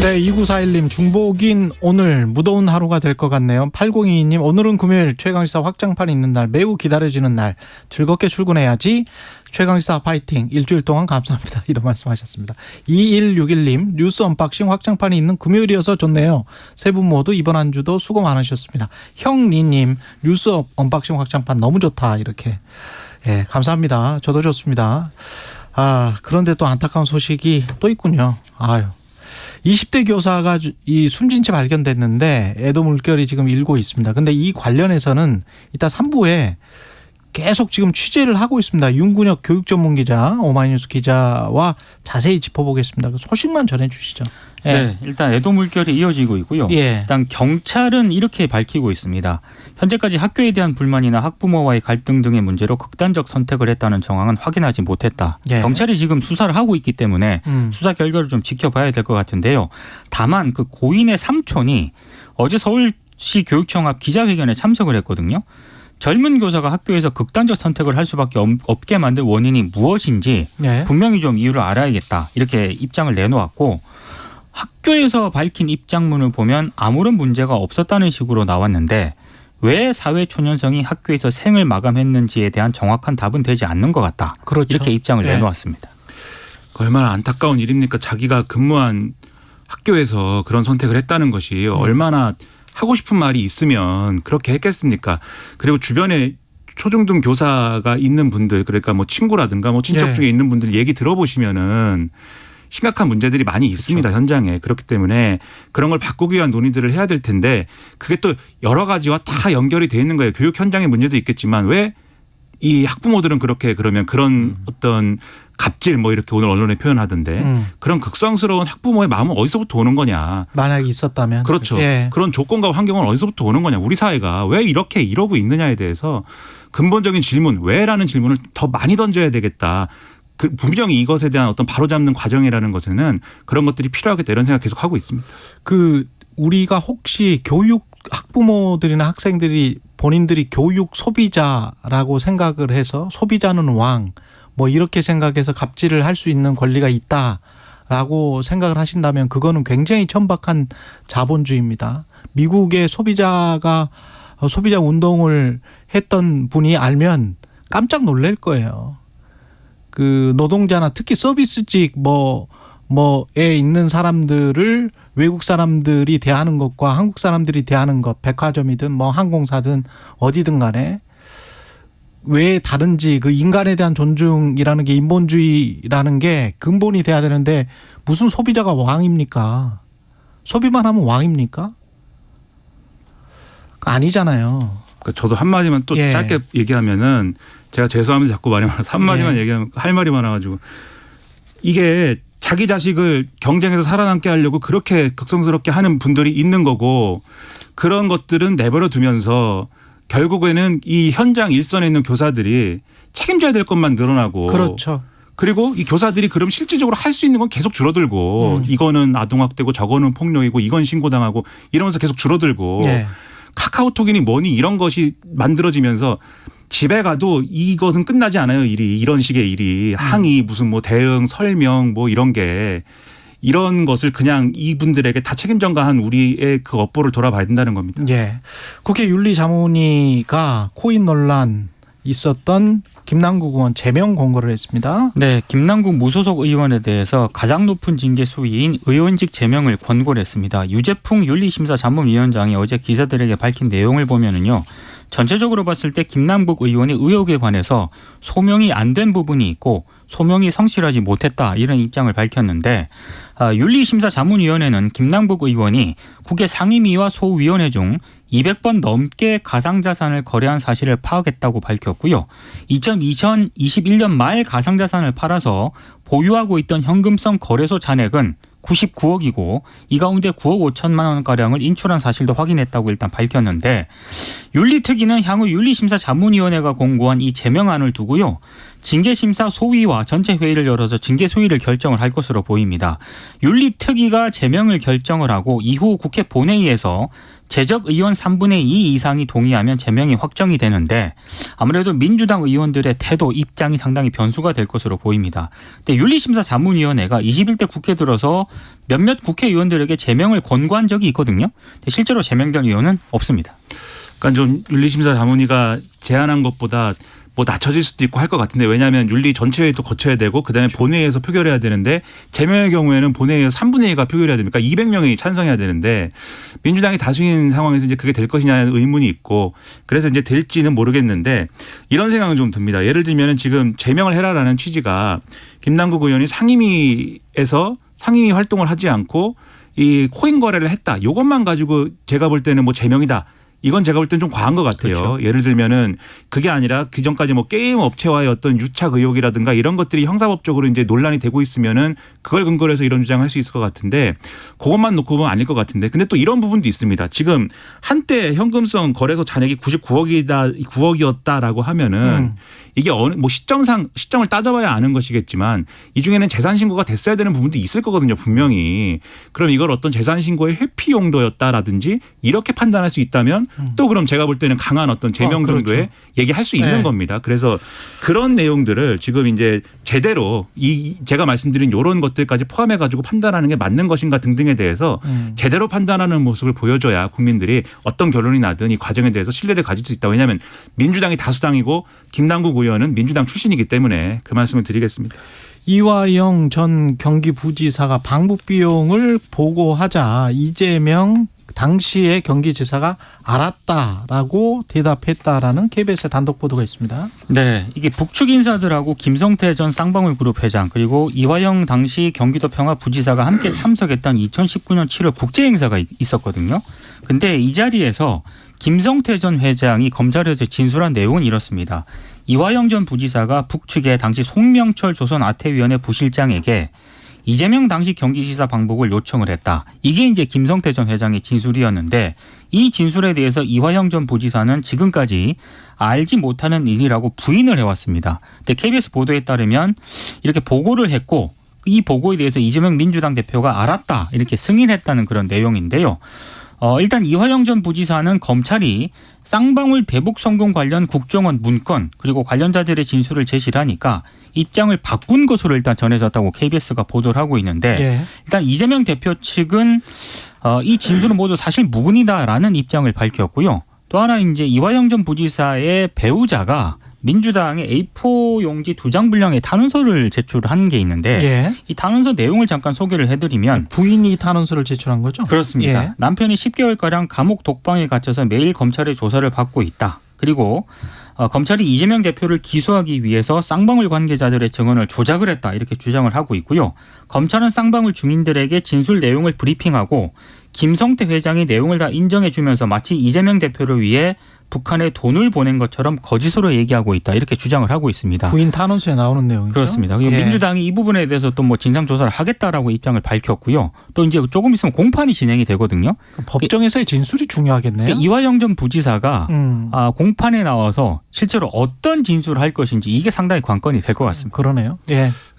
네, 2941님 중복인 오늘 무더운 하루가 될 것 같네요. 8022님 오늘은 금요일 최강시사 확장판이 있는 날 매우 기다려지는 날 즐겁게 출근해야지 최강시사 파이팅 일주일 동안 감사합니다. 이런 말씀하셨습니다. 2161님 뉴스 언박싱 확장판이 있는 금요일이어서 좋네요. 세 분 모두 이번 한 주도 수고 많으셨습니다. 형리님 뉴스 언박싱 확장판 너무 좋다 이렇게 예, 감사합니다. 저도 좋습니다. 아 그런데 또 안타까운 소식이 또 있군요. 아유. 20대 교사가 이 숨진 채 발견됐는데 애도 물결이 지금 일고 있습니다. 근데 이 관련해서는 이따 3부에 계속 지금 취재를 하고 있습니다. 윤근혁 교육 전문 기자, 오마이뉴스 기자와 자세히 짚어보겠습니다. 그 소식만 전해주시죠. 예. 네, 일단 애도 물결이 이어지고 있고요. 예. 일단 경찰은 이렇게 밝히고 있습니다. 현재까지 학교에 대한 불만이나 학부모와의 갈등 등의 문제로 극단적 선택을 했다는 정황은 확인하지 못했다. 예. 경찰이 지금 수사를 하고 있기 때문에 수사 결과를 좀 지켜봐야 될 것 같은데요. 다만 그 고인의 삼촌이 어제 서울시 교육청 앞 기자회견에 참석을 했거든요. 젊은 교사가 학교에서 극단적 선택을 할 수밖에 없게 만든 원인이 무엇인지 예. 분명히 좀 이유를 알아야겠다. 이렇게 입장을 내놓았고 학교에서 밝힌 입장문을 보면 아무런 문제가 없었다는 식으로 나왔는데 왜 사회초년생이 학교에서 생을 마감했는지에 대한 정확한 답은 되지 않는 것 같다. 그렇죠. 이렇게 입장을 예. 내놓았습니다. 얼마나 안타까운 일입니까? 자기가 근무한 학교에서 그런 선택을 했다는 것이 얼마나 하고 싶은 말이 있으면 그렇게 했겠습니까? 그리고 주변에 초중등 교사가 있는 분들 그러니까 뭐 친구라든가 뭐 친척 예. 중에 있는 분들 얘기 들어보시면은 심각한 문제들이 많이 있습니다. 그렇죠. 현장에. 그렇기 때문에 그런 걸 바꾸기 위한 논의들을 해야 될 텐데 그게 또 여러 가지와 다 연결이 돼 있는 거예요. 교육 현장의 문제도 있겠지만 왜 이 학부모들은 그렇게 그러면 그런 어떤 갑질 뭐 이렇게 오늘 언론에 표현하던데 그런 극성스러운 학부모의 마음은 어디서부터 오는 거냐. 만약에 있었다면. 그렇죠. 예. 그런 조건과 환경은 어디서부터 오는 거냐. 우리 사회가 왜 이렇게 이러고 있느냐에 대해서 근본적인 질문 왜라는 질문을 더 많이 던져야 되겠다. 분명히 이것에 대한 어떤 바로잡는 과정이라는 것에는 그런 것들이 필요하겠다 이런 생각 계속 하고 있습니다. 그 우리가 혹시 교육 학부모들이나 학생들이 본인들이 교육 소비자라고 생각을 해서 소비자는 왕 뭐 이렇게 생각해서 갑질을 할 수 있는 권리가 있다라고 생각을 하신다면 그거는 굉장히 천박한 자본주의입니다. 미국의 소비자 운동을 했던 분이 알면 깜짝 놀랄 거예요. 그 노동자나 특히 서비스직 뭐에 있는 사람들을 외국 사람들이 대하는 것과 한국 사람들이 대하는 것, 백화점이든 뭐 항공사든 어디든 간에 왜 다른지 그 인간에 대한 존중이라는 게 인본주의라는 게 근본이 돼야 되는데 무슨 소비자가 왕입니까? 소비만 하면 왕입니까? 아니잖아요. 그러니까 저도 한마디만 또 예. 짧게 얘기하면은 제가 죄송합니다. 자꾸 말이 많아서 한마디만 예. 얘기하면 할 말이 많아가지고 이게 자기 자식을 경쟁에서 살아남게 하려고 그렇게 극성스럽게 하는 분들이 있는 거고 그런 것들은 내버려 두면서 결국에는 이 현장 일선에 있는 교사들이 책임져야 될 것만 늘어나고 그렇죠. 그리고 이 교사들이 그럼 실질적으로 할 수 있는 건 계속 줄어들고 이거는 아동학대고 저거는 폭력이고 이건 신고당하고 이러면서 계속 줄어들고 예. 카카오톡이니 뭐니 이런 것이 만들어지면서 집에 가도 이것은 끝나지 않아요. 일이 이런 식의 일이 항의 무슨 뭐 대응 설명 뭐 이런 게 이런 것을 그냥 이분들에게 다 책임 전가한 우리의 그 업보를 돌아봐야 된다는 겁니다. 예. 국회 윤리자문위가 코인 논란 있었던 김남국 의원 제명 공고를 했습니다. 네, 김남국 무소속 의원에 대해서 가장 높은 징계 수위인 의원직 제명을 권고를 했습니다. 유재풍 윤리심사 자문위원장이 어제 기자들에게 밝힌 내용을 보면은요. 전체적으로 봤을 때 김남국 의원이 의혹에 관해서 소명이 안 된 부분이 있고 소명이 성실하지 못했다 이런 입장을 밝혔는데 윤리심사자문위원회는 김남국 의원이 국회 상임위와 소위원회 중 200번 넘게 가상자산을 거래한 사실을 파악했다고 밝혔고요. 2021년 말 가상자산을 팔아서 보유하고 있던 현금성 거래소 잔액은 99억이고 이 가운데 9억 5천만 원가량을 인출한 사실도 확인했다고 일단 밝혔는데 윤리특위는 향후 윤리심사자문위원회가 공고한 이 제명안을 두고요. 징계심사 소위와 전체 회의를 열어서 징계 소위를 결정을 할 것으로 보입니다. 윤리특위가 제명을 결정을 하고 이후 국회 본회의에서 재적 의원 3분의 2 이상이 동의하면 제명이 확정이 되는데 아무래도 민주당 의원들의 태도, 입장이 상당히 변수가 될 것으로 보입니다. 근데 윤리심사자문위원회가 21대 국회 들어서 몇몇 국회의원들에게 제명을 권고한 적이 있거든요. 근데 실제로 제명된 의원은 없습니다. 그러니까 좀 윤리심사자문위가 제안한 것보다 뭐 낮춰질 수도 있고 할 것 같은데 왜냐하면 윤리 전체회의도 거쳐야 되고 그다음에 본회의에서 표결해야 되는데 제명의 경우에는 본회의에서 3분의 2가 표결해야 됩니까? 200명이 찬성해야 되는데 민주당이 다수인 상황에서 이제 그게 될 것이냐는 의문이 있고 그래서 이제 될지는 모르겠는데 이런 생각은 좀 듭니다. 예를 들면 지금 제명을 해라라는 취지가 김남국 의원이 상임위에서 상임위 활동을 하지 않고 이 코인 거래를 했다. 이것만 가지고 제가 볼 때는 뭐 제명이다. 이건 제가 볼 땐 좀 과한 것 같아요. 그렇죠. 예를 들면은 그게 아니라 그전까지 뭐 게임 업체와의 어떤 유착 의혹이라든가 이런 것들이 형사법적으로 이제 논란이 되고 있으면은 그걸 근거로 해서 이런 주장을 할 수 있을 것 같은데 그것만 놓고 보면 아닐 것 같은데 근데 또 이런 부분도 있습니다. 지금 한때 현금성 거래소 잔액이 99억이었다라고 하면은 이게 어느 뭐 시점을 따져봐야 아는 것이겠지만 이 중에는 재산 신고가 됐어야 되는 부분도 있을 거거든요. 분명히. 그럼 이걸 어떤 재산 신고의 회피 용도였다라든지 이렇게 판단할 수 있다면 또 그럼 제가 볼 때는 강한 어떤 제명 그렇죠. 정도의 얘기할 수 있는 겁니다. 그래서 그런 내용들을 지금 이제 제대로 이 제가 말씀드린 이런 것들까지 포함해 가지고 판단하는 게 맞는 것인가 등등에 대해서 제대로 판단하는 모습을 보여줘야 국민들이 어떤 결론이 나든 이 과정에 대해서 신뢰를 가질 수 있다. 왜냐하면 민주당이 다수당이고 김남국 의원은 민주당 출신이기 때문에 그 말씀을 드리겠습니다. 이화영 전 경기부지사가 방북 비용을 보고하자 이재명 당시의 경기지사가 알았다라고 대답했다라는 KBS의 단독 보도가 있습니다. 네, 이게 북측 인사들하고 김성태 전 쌍방울그룹 회장 그리고 이화영 당시 경기도 평화부지사가 함께 참석했던 2019년 7월 국제행사가 있었거든요. 근데 이 자리에서 김성태 전 회장이 검찰에서 진술한 내용은 이렇습니다. 이화영 전 부지사가 북측의 당시 송명철 조선아태위원회 부실장에게 이재명 당시 경기지사 방북을 요청을 했다. 이게 이제 김성태 전 회장의 진술이었는데 이 진술에 대해서 이화영 전 부지사는 지금까지 알지 못하는 일이라고 부인을 해왔습니다. 근데 KBS 보도에 따르면 이렇게 보고를 했고 이 보고에 대해서 이재명 민주당 대표가 알았다 이렇게 승인했다는 그런 내용인데요. 일단 이화영 전 부지사는 검찰이 쌍방울 대북 성공 관련 국정원 문건 그리고 관련자들의 진술을 제시를 하니까 입장을 바꾼 것으로 일단 전해졌다고 KBS가 보도를 하고 있는데 일단 이재명 대표 측은 이 진술은 모두 사실 무근이다라는 입장을 밝혔고요. 또 하나 이제 이화영 전 부지사의 배우자가 민주당의 A4 용지 2장 분량의 탄원서를 제출한 게 있는데 이 탄원서 내용을 잠깐 소개를 해드리면 부인이 탄원서를 제출한 거죠? 그렇습니다. 남편이 10개월가량 감옥 독방에 갇혀서 매일 검찰의 조사를 받고 있다. 그리고 검찰이 이재명 대표를 기소하기 위해서 쌍방울 관계자들의 증언을 조작을 했다 이렇게 주장을 하고 있고요. 검찰은 쌍방울 주민들에게 진술 내용을 브리핑하고 김성태 회장이 내용을 다 인정해 주면서 마치 이재명 대표를 위해 북한에 돈을 보낸 것처럼 거짓으로 얘기하고 있다 이렇게 주장을 하고 있습니다. 부인 탄원서에 나오는 내용이죠. 그렇습니다. 그리고 민주당이 이 부분에 대해서 또 뭐 진상 조사를 하겠다라고 입장을 밝혔고요. 또 이제 조금 있으면 공판이 진행이 되거든요. 법정에서의 진술이 중요하겠네요. 그러니까 이화영 전 부지사가 공판에 나와서 실제로 어떤 진술을 할 것인지 이게 상당히 관건이 될 것 같습니다. 그러네요.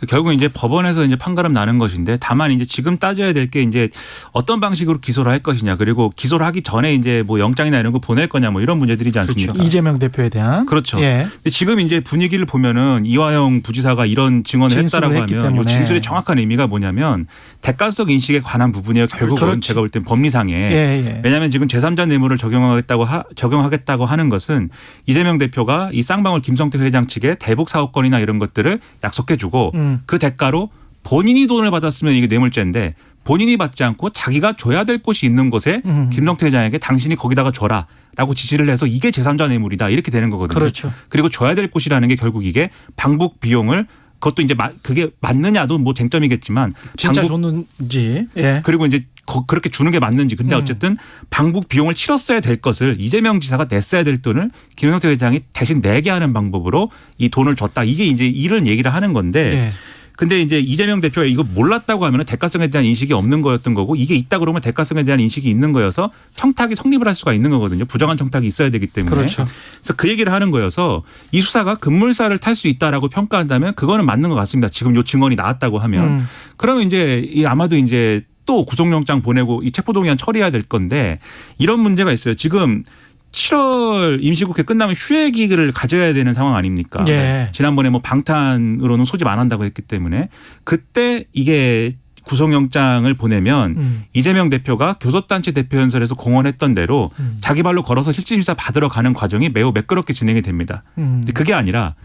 결국 이제 법원에서 이제 판가름 나는 것인데 다만 이제 지금 따져야 될 게 이제 어떤 방식으로 기소를 할 것이냐 그리고 기소를 하기 전에 이제 뭐 영장이나 이런 거 보낼 거냐 뭐 이런 문제들이지 않습니까? 그렇죠. 이재명 대표에 대한. 그렇죠. 근데 지금 이제 분위기를 보면은 이화영 부지사가 이런 증언을 했다라고 하면 이 진술의 정확한 의미가 뭐냐면 대가성 인식에 관한 부분이에요. 결국은 제가 볼 땐 법리상에. 왜냐하면 지금 제3자 뇌물을 적용하겠다고 하는 것은 이재명 대표가 이 쌍방울 김성태 회장 측에 대북 사업권이나 이런 것들을 약속해주고 그 대가로 본인이 돈을 받았으면 이게 뇌물죄인데 본인이 받지 않고 자기가 줘야 될 곳이 있는 곳에 김성태 회장에게 당신이 거기다가 줘라. 라고 지시를 해서 이게 제3자 뇌물이다 이렇게 되는 거거든요. 그렇죠. 그리고 줘야 될 곳이라는 게 결국 이게 방북 비용을 그것도 이제 그게 맞느냐도 뭐 쟁점이겠지만 진짜 방북 줬는지. 예. 그리고 이제 그렇게 주는 게 맞는지. 근데 어쨌든 방북 비용을 치렀어야 될 것을 이재명 지사가 냈어야 될 돈을 김용태 회장이 대신 내게 하는 방법으로 이 돈을 줬다. 이게 이제 이런 얘기를 하는 건데. 예. 근데 이제 이재명 대표가 이거 몰랐다고 하면 대가성에 대한 인식이 없는 거였던 거고, 이게 있다 그러면 대가성에 대한 인식이 있는 거여서 청탁이 성립을 할 수가 있는 거거든요. 부정한 청탁이 있어야 되기 때문에. 그렇죠. 그래서 그 얘기를 하는 거여서 이 수사가 급물살을 탈 수 있다라고 평가한다면 그거는 맞는 것 같습니다. 지금 요 증언이 나왔다고 하면. 그러면 이제 아마도 이제 또 구속영장 보내고 이 체포동의안 처리해야 될 건데, 이런 문제가 있어요. 지금 7월 임시국회 끝나면 휴회기를 가져야 되는 상황 아닙니까? 예. 지난번에 뭐 방탄으로는 소집 안 한다고 했기 때문에 그때 이게 구속영장을 보내면 이재명 대표가 교섭단체 대표연설에서 공언했던 대로 자기 발로 걸어서 실질심사 받으러 가는 과정이 매우 매끄럽게 진행이 됩니다. 근데 그게 아니라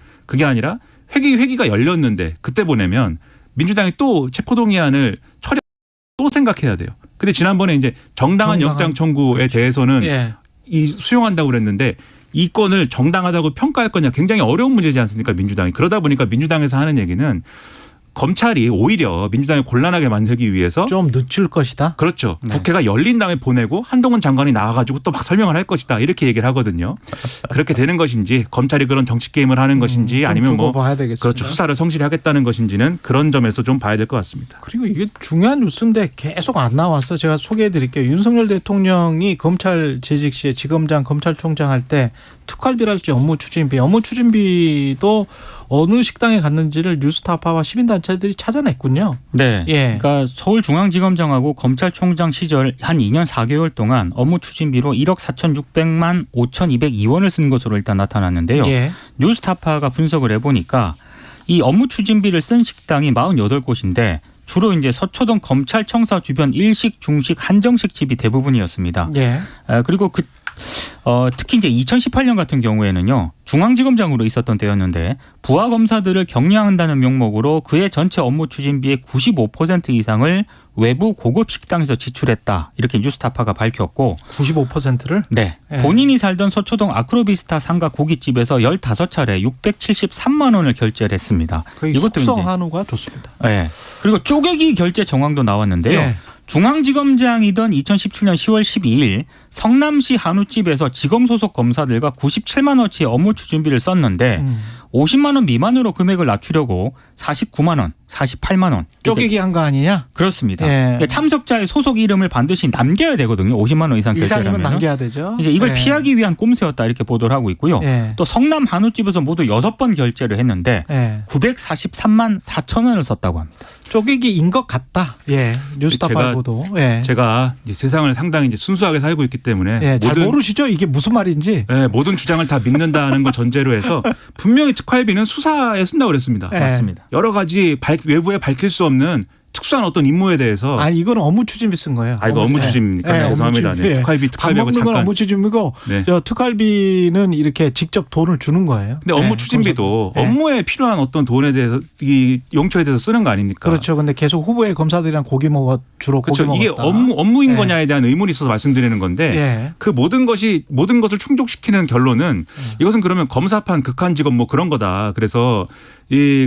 회기가 열렸는데 그때 보내면 민주당이 또 체포동의안을 또 생각해야 돼요. 근데 지난번에 이제 정당한 영장 청구에 대해서는 예. 수용한다고 그랬는데 이 건을 정당하다고 평가할 거냐, 굉장히 어려운 문제지 않습니까, 민주당이. 그러다 보니까 민주당에서 하는 얘기는 검찰이 오히려 민주당을 곤란하게 만들기 위해서 좀 늦출 것이다. 그렇죠. 네. 국회가 열린 다음에 보내고 한동훈 장관이 나와가지고 또 막 설명을 할 것이다, 이렇게 얘기를 하거든요. 그렇게 되는 것인지, 검찰이 그런 정치 게임을 하는 것인지, 아니면 뭐 봐야 되겠습니다. 그렇죠, 수사를 성실히 하겠다는 것인지는 그런 점에서 좀 봐야 될 것 같습니다. 그리고 이게 중요한 뉴스인데 계속 안 나왔어. 제가 소개해 드릴게요. 윤석열 대통령이 검찰 재직 시에 지검장 검찰총장 할 때 특활비랄지 업무 추진비도 어느 식당에 갔는지를 뉴스타파와 시민단체들이 찾아냈군요. 네. 예. 그러니까 서울중앙지검장하고 검찰총장 시절 한 2년 4개월 동안 업무 추진비로 1억 4,600만 5,202원을 쓴 것으로 일단 나타났는데요. 예. 뉴스타파가 분석을 해보니까 이 업무 추진비를 쓴 식당이 48곳인데 주로 이제 서초동 검찰청사 주변 일식, 중식, 한정식 집이 대부분이었습니다. 예. 그리고 특히 이제 2018년 같은 경우에는요, 중앙지검장으로 있었던 때였는데 부하 검사들을 격려한다는 명목으로 그의 전체 업무 추진비의 95% 이상을 외부 고급 식당에서 지출했다, 이렇게 뉴스타파가 밝혔고 95%를? 네. 예. 본인이 살던 서초동 아크로비스타 상가 고깃집에서 15차례 673만 원을 결제를 했습니다. 이것도 숙성 한우가 좋습니다. 네. 그리고 쪼개기 결제 정황도 나왔는데요. 예. 중앙지검장이던 2017년 10월 12일 성남시 한우집에서 지검 소속 검사들과 97만 원치의 업무 추진비를 썼는데 50만 원 미만으로 금액을 낮추려고 49만 원, 48만 원. 쪼개기 한 거 아니냐? 그렇습니다. 예. 그러니까 참석자의 소속 이름을 반드시 남겨야 되거든요. 50만 원 이상 이상이면 결제하면. 남겨야 되죠. 이제 이걸 예. 피하기 위한 꼼수였다, 이렇게 보도를 하고 있고요. 예. 또 성남 한우집에서 모두 6번 결제를 했는데 예. 943만 4천 원을 썼다고 합니다. 쪼개기인 것 같다. 예. 뉴스타파 보도. 예. 제가 이제 세상을 상당히 이제 순수하게 살고 있기 때문에 예. 잘 모르시죠? 이게 무슨 말인지. 네, 모든 주장을 다 믿는다는 걸 전제로 해서 분명히 특활비는 수사에 쓴다고 그랬습니다. 예. 맞습니다. 여러 가지 외부에 밝힐 수 없는 특수한 어떤 임무에 대해서. 아니, 이거는 업무 추진비 쓴 거예요. 이거 업무 추진입니까? 예, 죄송합니다. 업무 추진비. 네, 특활비 밥 먹는 건 잠깐. 업무 추진비고 네. 저 특활비는 이렇게 직접 돈을 주는 거예요. 근데 업무 예, 추진비도 검사. 예. 업무에 필요한 어떤 돈에 대해서 이 용처에 대해서 쓰는 거 아닙니까? 그렇죠. 근데 계속 후보의 검사들이랑 주로 그렇죠. 고기 이게 먹었다. 업무인 예. 거냐에 대한 의문이 있어서 말씀드리는 건데 예. 그 모든 것을 충족시키는 결론은 이것은 그러면 검사판 극한직업 뭐 그런 거다. 그래서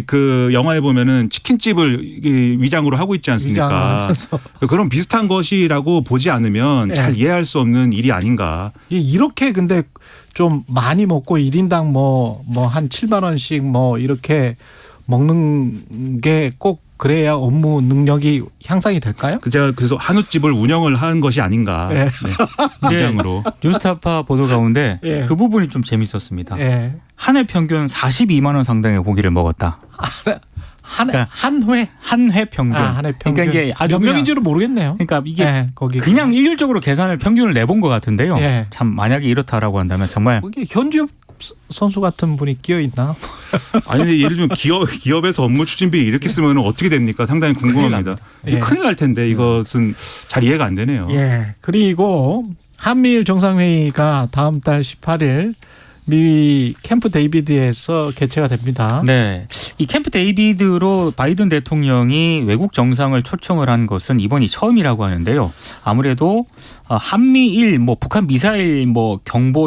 그 영화에 보면은 치킨집을 위장으로 하고 있지 않습니까? 위장을 하면서. 그런 비슷한 것이라고 보지 않으면 예. 잘 이해할 수 없는 일이 아닌가. 이렇게 근데 좀 많이 먹고 1인당 뭐 한 7만 원씩 뭐 이렇게 먹는 게 꼭 그래야 업무 능력이 향상이 될까요? 제가 그래서 한우집을 운영을 하는 것이 아닌가. 예. 네. 위장으로. 뉴스타파 보도 가운데 예. 그 부분이 좀 재밌었습니다. 예. 한 해 평균 42만 원 상당의 고기를 먹었다. 그러니까 한 회? 한 회 평균. 한 회 평균. 그러니까 이게 아주 몇 명인지는 모르겠네요. 그러니까 이게 예, 거기 그냥 일률적으로 계산을 평균을 내본 것 같은데요. 예. 참 만약에 이렇다라고 한다면 정말 거기 현지업 선수 같은 분이 끼어 있나? 아니 근데 예를 들면 기업에서 업무 추진비 이렇게 쓰면 어떻게 됩니까? 상당히 궁금합니다. 예. 큰일 날 텐데 이것은 잘 이해가 안 되네요. 예. 그리고 한미일 정상회의가 다음 달 18일 미 캠프 데이비드에서 개최가 됩니다. 네. 이 캠프 데이비드로 바이든 대통령이 외국 정상을 초청을 한 것은 이번이 처음이라고 하는데요. 아무래도 한미일 북한 미사일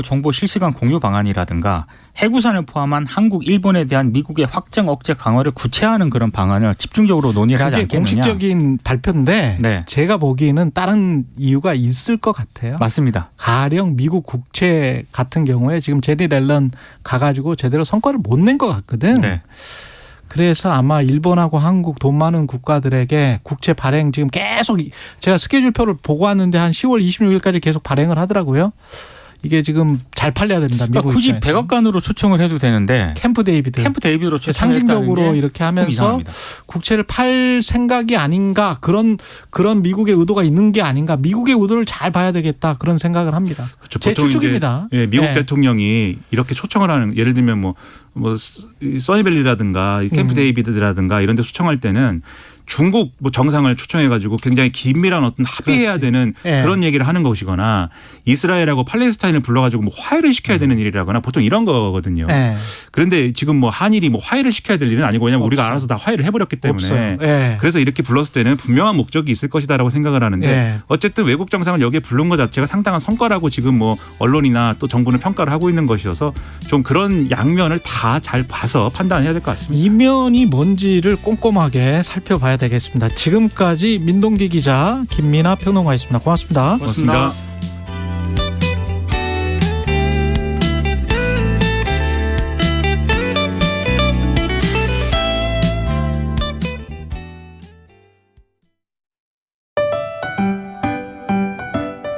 정보 실시간 공유 방안이라든가 해구산을 포함한 한국, 일본에 대한 미국의 확장 억제 강화를 구체화하는 그런 방안을 집중적으로 논의를 하지 그게 않겠느냐. 공식적인 발표인데 네. 제가 보기에는 다른 이유가 있을 것 같아요. 맞습니다. 가령 미국 국채 같은 경우에 지금 제리 렐런 가가지고 제대로 성과를 못 낸 것 같거든. 네. 그래서 아마 일본하고 한국 돈 많은 국가들에게 국채 발행 지금 계속 제가 스케줄표를 보고 왔는데 한 10월 26일까지 계속 발행을 하더라고요. 이게 지금 잘 팔려야 됩니다. 미국 그러니까 굳이 입장에서. 백악관으로 초청을 해도 되는데 캠프 데이비드. 캠프 데이비드로 초청을 상징적으로 했다는 게 이렇게 좀 하면서 이상합니다. 국채를 팔 생각이 아닌가 그런 미국의 의도가 있는 게 아닌가 미국의 의도를 잘 봐야 되겠다 그런 생각을 합니다. 그렇죠. 제 보통 추측입니다. 이제, 예, 미국 네. 대통령이 이렇게 초청을 하는 예를 들면 뭐 써니밸리라든가 캠프 데이비드라든가 이런 데 초청할 때는 중국 뭐 정상을 초청해가지고 굉장히 긴밀한 어떤 합의해야 그렇지. 되는 예. 그런 얘기를 하는 것이거나 이스라엘하고 팔레스타인을 불러가지고 뭐 화해를 시켜야 되는 일이라거나 보통 이런 거거든요. 네. 그런데 지금 뭐 한일이 뭐 화해를 시켜야 될 일은 아니고 왜냐하면 우리가 없어요. 알아서 다 화해를 해버렸기 때문에 없어요. 예. 그래서 이렇게 불렀을 때는 분명한 목적이 있을 것이다라고 생각을 하는데 예. 어쨌든 외국 정상을 여기에 부른 것 자체가 상당한 성과라고 지금 뭐 언론이나 또 정부는 평가를 하고 있는 것이어서 좀 그런 양면을 다 잘 봐서 판단해야 될 것 같습니다. 이면이 뭔지를 꼼꼼하게 살펴봐야 되겠습니다. 지금까지 민동기 기자 김민아 평론가였습니다. 고맙습니다. 고맙습니다.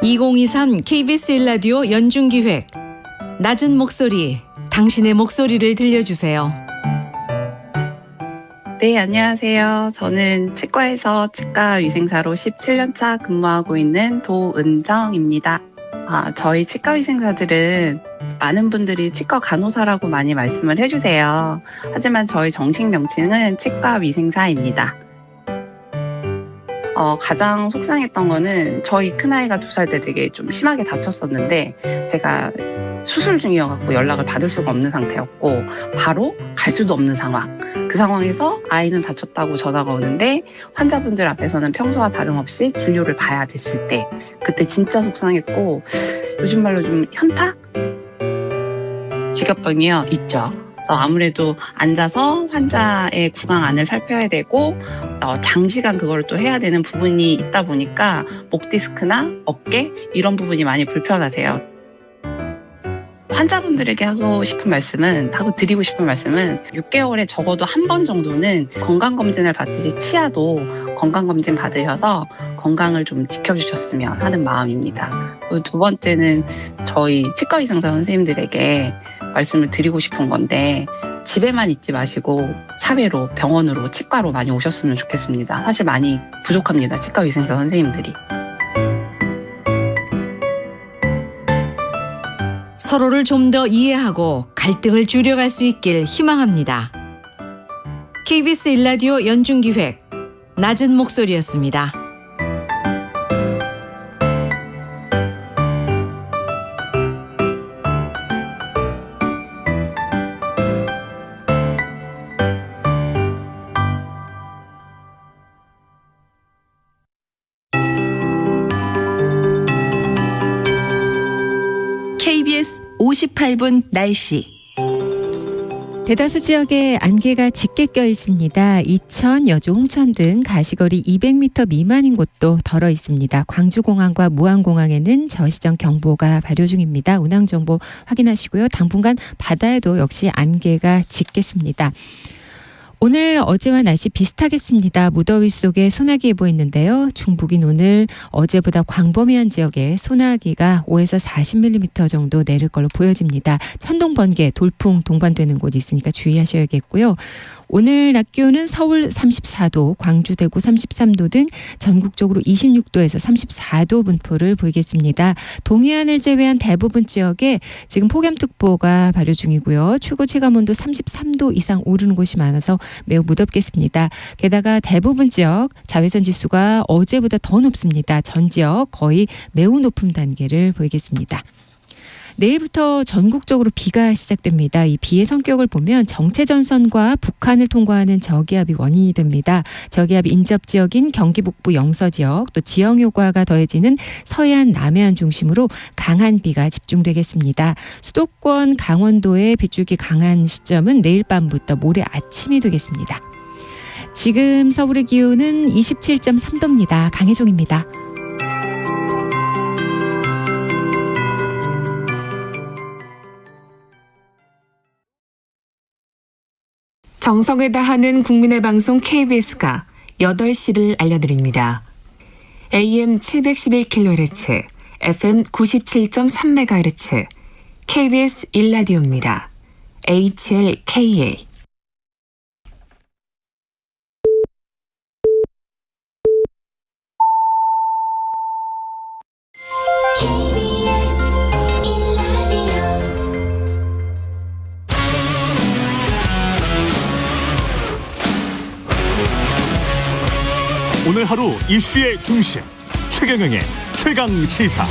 (2023) KBS 1라디오 연중기획 낮은 목소리 당신의 목소리를 들려주세요. 네, 안녕하세요. 저는 치과에서 치과위생사로 17년차 근무하고 있는 도은정입니다. 저희 치과위생사들은 많은 분들이 치과 간호사라고 많이 말씀을 해주세요. 하지만 저희 정식 명칭은 치과위생사입니다. 가장 속상했던 거는 저희 큰아이가 2살 때 되게 좀 심하게 다쳤었는데 제가 수술 중이어갖고 연락을 받을 수가 없는 상태였고 바로 갈 수도 없는 상황. 그 상황에서 아이는 다쳤다고 전화가 오는데 환자분들 앞에서는 평소와 다름없이 진료를 봐야 됐을 때 그때 진짜 속상했고 요즘 말로 좀 현타? 직업병이요? 있죠. 아무래도 앉아서 환자의 구강안을 살펴야 되고 장시간 그걸 또 해야 되는 부분이 있다 보니까 목 디스크나 어깨 이런 부분이 많이 불편하세요. 환자분들에게 하고 드리고 싶은 말씀은 6개월에 적어도 한 번 정도는 건강검진을 받듯이 치아도 건강검진 받으셔서 건강을 좀 지켜주셨으면 하는 마음입니다. 그리고 두 번째는 저희 치과의상사 선생님들에게 말씀을 드리고 싶은 건데 집에만 있지 마시고 사회로 병원으로 치과로 많이 오셨으면 좋겠습니다. 사실 많이 부족합니다. 치과의상사 선생님들이. 서로를 좀 더 이해하고 갈등을 줄여갈 수 있길 희망합니다. KBS 1라디오 연중기획 낮은 목소리였습니다. KBS 58분 날씨. 대다수 지역에 안개가 짙게 껴 있습니다. 이천, 여주, 홍천 등 가시거리 200m 미만인 곳도 덜어 있습니다. 광주공항과 무안공항에는 저시정 경보가 발효 중입니다. 운항정보 확인하시고요. 당분간 바다에도 역시 안개가 짙겠습니다. 오늘 어제와 날씨 비슷하겠습니다. 무더위 속에 소나기 예보 있는데요. 중북인 오늘 어제보다 광범위한 지역에 소나기가 5에서 40mm 정도 내릴 걸로 보여집니다. 천둥, 번개, 돌풍 동반되는 곳이 있으니까 주의하셔야겠고요. 오늘 낮 기온은 서울 34도, 광주, 대구 33도 등 전국적으로 26도에서 34도 분포를 보이겠습니다. 동해안을 제외한 대부분 지역에 지금 폭염특보가 발효 중이고요. 최고 체감온도 33도 이상 오르는 곳이 많아서 매우 무덥겠습니다. 게다가 대부분 지역 자외선 지수가 어제보다 더 높습니다. 전 지역 거의 매우 높음 단계를 보이겠습니다. 내일부터 전국적으로 비가 시작됩니다. 이 비의 성격을 보면 정체전선과 북한을 통과하는 저기압이 원인이 됩니다. 저기압 인접 지역인 경기 북부 영서 지역, 또 지형 효과가 더해지는 서해안 남해안 중심으로 강한 비가 집중되겠습니다. 수도권 강원도의 빗줄기 강한 시점은 내일 밤부터 모레 아침이 되겠습니다. 지금 서울의 기온은 27.3도입니다. 강혜종입니다. 정성을 다하는 국민의 방송 KBS가 8시를 알려드립니다. AM 711kHz, FM 97.3MHz, KBS 1라디오입니다. HLKA. 오늘 하루 이슈의 중심 최경영의 최강 시사.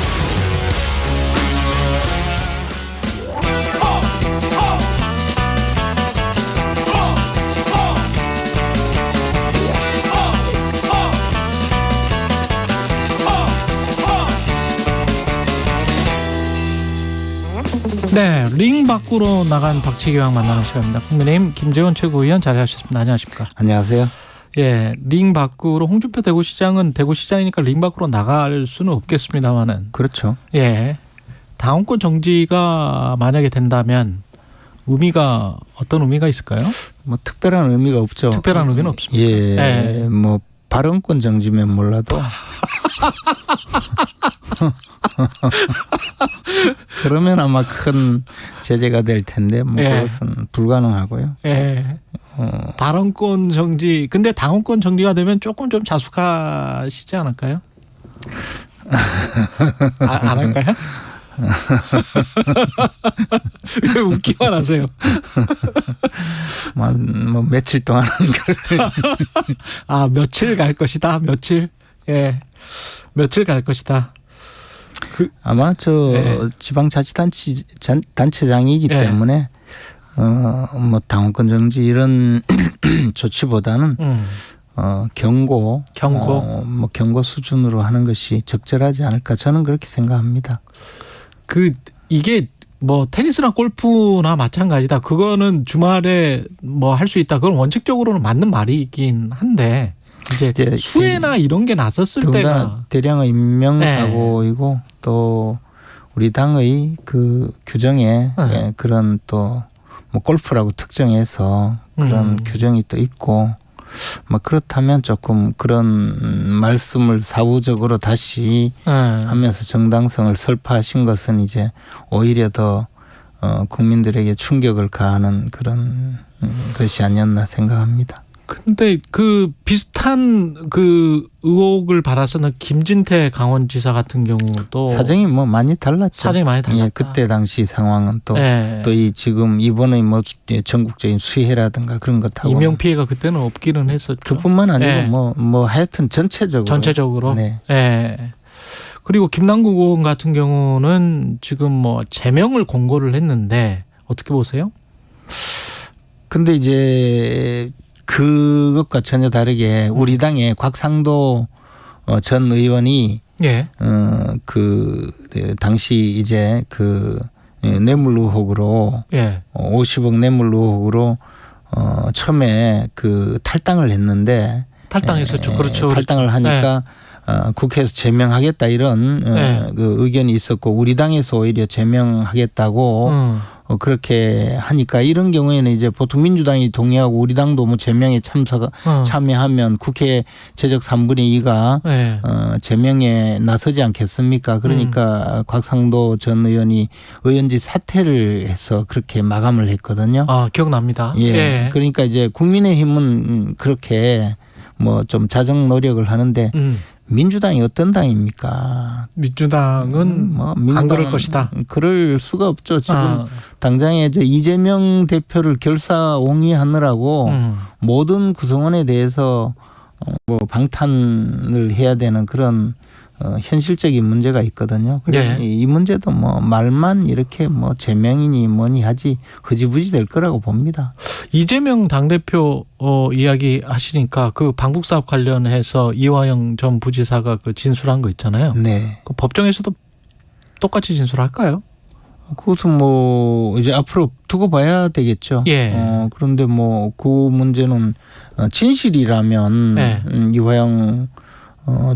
네, 링 밖으로 나간 박치기왕 만나는 시간입니다. 국민의힘 김재원 최고위원 자리하셨습니다. 안녕하십니까? 안녕하세요. 예, 링 밖으로 홍준표 대구시장은 대구시장이니까 링 밖으로 나갈 수는 없겠습니다만은. 그렇죠. 예, 당원권 정지가 만약에 된다면 의미가 어떤 의미가 있을까요? 뭐 특별한 의미가 없죠. 특별한 의미는 없습니다. 예, 뭐 발언권 정지면 몰라도 그러면 아마 큰 제재가 될 텐데 뭐 그것은 불가능하고요. 예. 발언권 정지. 근데 당원권 정지가 되면 조금 좀 자숙하시지 않을까요? 안 할까요? 왜 웃기만 하세요? 뭐 며칠 동안 아, 며칠 갈 것이다. 며칠. 예. 며칠 갈 것이다. 아마 지방자치단체장이기 때문에 뭐 당원권 정지 이런 조치보다는 경고 뭐 경고 수준으로 하는 것이 적절하지 않을까 저는 그렇게 생각합니다. 이게 뭐 테니스나 골프나 마찬가지다. 그거는 주말에 뭐 할 수 있다. 그건 원칙적으로는 맞는 말이긴 한데 이제 수해나 이런 게 났었을 때가 대량의 인명사고이고 또 우리 당의 그 규정에 그런 또 뭐 골프라고 특정해서 그런 규정이 또 있고 뭐 그렇다면 조금 그런 말씀을 사후적으로 다시 하면서 정당성을 설파하신 것은 이제 오히려 더 국민들에게 충격을 가하는 그런 것이 아니었나 생각합니다. 근데 그 비슷한 그 의혹을 받아서는 김진태 강원지사 같은 경우도 사정이 뭐 많이 달랐죠. 사정이 많이 달랐다. 예, 그때 당시 상황은 또 이 지금 이번에 뭐 전국적인 수해라든가 그런 것하고 인명 피해가 그때는 없기는 했었죠. 그뿐만 아니고 뭐 하여튼 전체적으로. 네. 예. 그리고 김남국 의원 같은 경우는 지금 뭐 제명을 공고를 했는데 어떻게 보세요? 근데 이제 그것과 전혀 다르게 우리 당의 곽상도 전 의원이 그 당시 이제 그 뇌물 의혹으로 50억 뇌물 의혹으로 처음에 그 탈당을 했는데 탈당했었죠. 그렇죠. 탈당을 하니까 국회에서 제명하겠다 이런 그 의견이 있었고 우리 당에서 오히려 제명하겠다고 그렇게 하니까 이런 경우에는 이제 보통 민주당이 동의하고 우리 당도 뭐 제명에 참여하면 국회 제적 3분의 2가 제명에 나서지 않겠습니까? 그러니까 곽상도 전 의원이 의원직 사퇴를 해서 그렇게 마감을 했거든요. 아, 기억납니다. 예. 그러니까 이제 국민의힘은 그렇게 뭐 좀 자정 노력을 하는데 민주당이 어떤 당입니까? 민주당은 안 그럴 것이다. 그럴 수가 없죠. 지금 당장에 이재명 대표를 결사옹위하느라고 모든 구성원에 대해서 뭐 방탄을 해야 되는 그런 현실적인 문제가 있거든요. 네. 이 문제도 뭐 말만 이렇게 뭐 제명이니 뭐니 하지 흐지부지 될 거라고 봅니다. 이재명 당대표 이야기 하시니까 그 방북 사업 관련해서 이화영 전 부지사가 그 진술한 거 있잖아요. 네. 그 법정에서도 똑같이 진술할까요? 그것은 뭐 이제 앞으로 두고 봐야 되겠죠. 예. 그런데 뭐 그 문제는 진실이라면 네. 이화영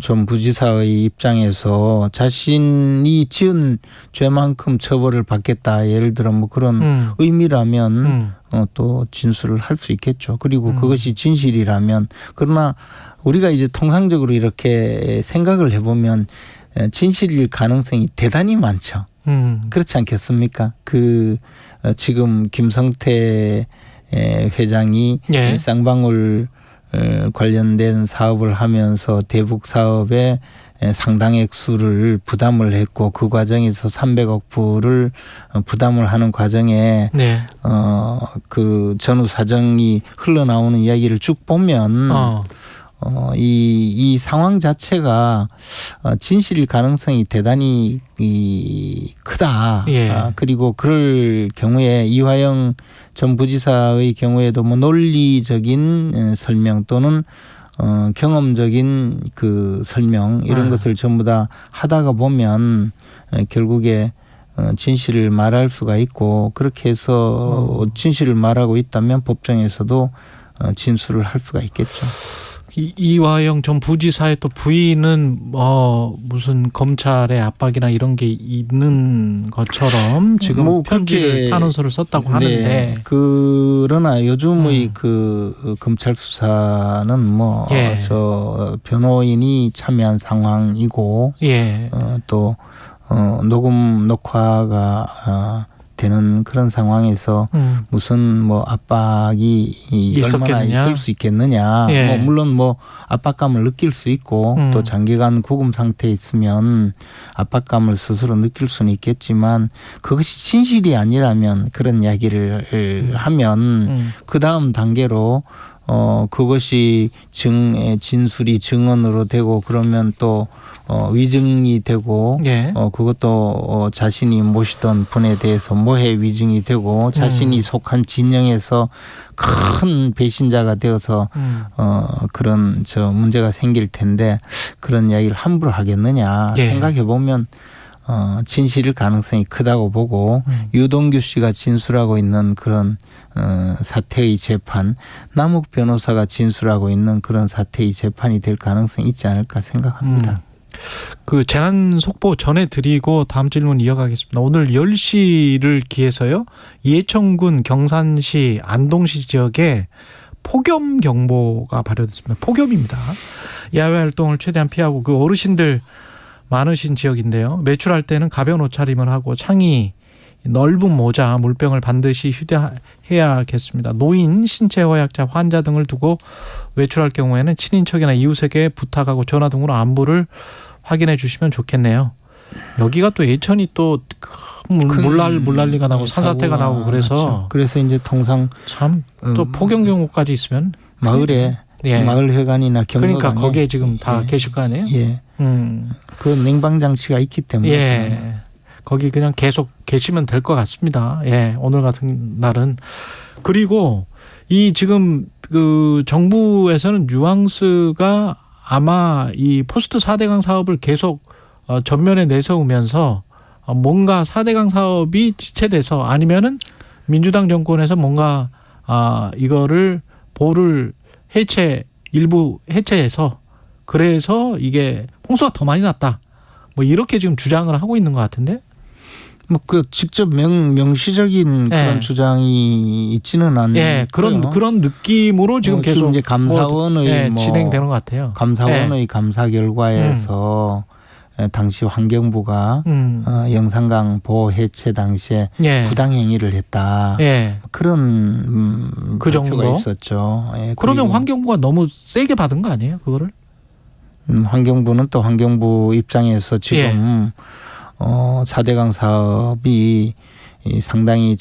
전 부지사의 입장에서 자신이 지은 죄만큼 처벌을 받겠다, 예를 들어 뭐 그런 의미라면 또 진술을 할 수 있겠죠. 그리고 그것이 진실이라면, 그러나 우리가 이제 통상적으로 이렇게 생각을 해보면 진실일 가능성이 대단히 많죠. 그렇지 않겠습니까? 지금 김성태 회장이 예. 쌍방울 관련된 사업을 하면서 대북 사업에 상당 액수를 부담을 했고, 그 과정에서 300억 불을 부담을 하는 과정에 네. 그 전후 사정이 흘러나오는 이야기를 쭉 보면 이 상황 자체가 진실일 가능성이 대단히 크다. 예. 그리고 그럴 경우에 이화영 전 부지사의 경우에도 뭐 논리적인 설명 또는 경험적인 그 설명 이런 것을 전부 다 하다가 보면 결국에 진실을 말할 수가 있고, 그렇게 해서 진실을 말하고 있다면 법정에서도 진술을 할 수가 있겠죠. 이화영 전 부지사의 또 부인은 무슨 검찰의 압박이나 이런 게 있는 것처럼 지금 뭐 편지를 탄원서를 썼다고 하는데. 네. 그러나 요즘의 그 검찰 수사는 뭐 저 변호인이 참여한 상황이고, 예. 또 녹음 녹화가 되는 그런 상황에서 무슨 뭐 압박이 얼마나 있을 수 있겠느냐. 예. 뭐 물론 뭐 압박감을 느낄 수 있고 또 장기간 구금 상태에 있으면 압박감을 스스로 느낄 수는 있겠지만, 그것이 진실이 아니라면 그런 이야기를 하면 그 다음 단계로 그것이 진술이 증언으로 되고, 그러면 또 위증이 되고, 예. 그것도 자신이 모시던 분에 대해서 모해 위증이 되고, 자신이 속한 진영에서 큰 배신자가 되어서 그런 문제가 생길 텐데, 그런 이야기를 함부로 하겠느냐. 예. 생각해 보면 진실일 가능성이 크다고 보고, 유동규 씨가 진술하고 있는 그런 사태의 재판, 남욱 변호사가 진술하고 있는 그런 사태의 재판이 될 가능성이 있지 않을까 생각합니다. 그 재난 속보 전해드리고 다음 질문 이어가겠습니다. 오늘 10시를 기해서요, 이해천군 경산시 안동시 지역에 폭염 경보가 발효됐습니다. 폭염입니다. 야외 활동을 최대한 피하고, 그 어르신들 많으신 지역인데요. 외출할 때는 가벼운 옷차림을 하고 창이 넓은 모자, 물병을 반드시 휴대해야겠습니다. 노인, 신체 허약자, 환자 등을 두고 외출할 경우에는 친인척이나 이웃에게 부탁하고 전화 등으로 안부를 확인해 주시면 좋겠네요. 여기가 또 예천이 또 물난리가 나고 산사태가 나고 그래서 맞죠. 그래서 이제 통상 참 또 폭염 경보까지 있으면 마을에 예. 마을회관이나 경로관에, 그러니까 거기에 지금 다 계실 거 아니에요? 예. 그 냉방 장치가 있기 때문에. 예. 거기 그냥 계속 계시면 될 것 같습니다. 예. 오늘 같은 날은. 그리고 이 지금 그 정부에서는 뉘앙스가 아마 이 포스트 4대강 사업을 계속 전면에 내세우면서 뭔가 4대강 사업이 지체돼서, 아니면은 민주당 정권에서 뭔가 이거를 보를 일부 해체해서, 그래서 이게 홍수가 더 많이 났다, 뭐 이렇게 지금 주장을 하고 있는 것 같은데. 뭐 그 직접 명시적인 그런 주장이 있지는 않는. 예, 그런 느낌으로 지금 계속 이제 감사원의 진행되는 것 같아요. 감사원의 감사 결과에서 당시 환경부가 영산강 보호 해체 당시에 부당 행위를 했다. 그런 그 발표가 정도 있었죠. 그러면 환경부가 너무 세게 받은 거 아니에요, 그거를? 환경부는 또 환경부 입장에서 지금 4대강 사업이 상당히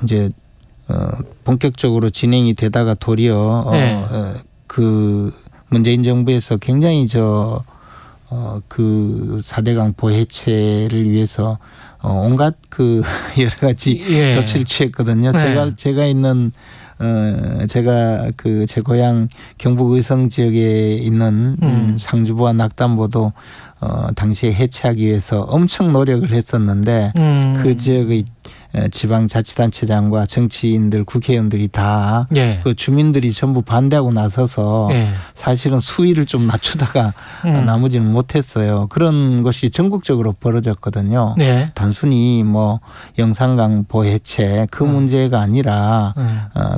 이제 본격적으로 진행이 되다가 도리어 그 문재인 정부에서 굉장히 그 4대강 보해체를 위해서 온갖 그 여러 가지 예. 조치를 취했거든요. 네. 제가 있는 제가 그 제 고향 경북 의성 지역에 있는 상주보와 낙담보도 당시에 해체하기 위해서 엄청 노력을 했었는데 그 지역의 지방자치단체장과 정치인들, 국회의원들이 다 예. 그 주민들이 전부 반대하고 나서서 예. 사실은 수위를 좀 낮추다가 나머지는 못했어요. 그런 것이 전국적으로 벌어졌거든요. 예. 단순히 뭐 영산강 보해체 그 문제가 아니라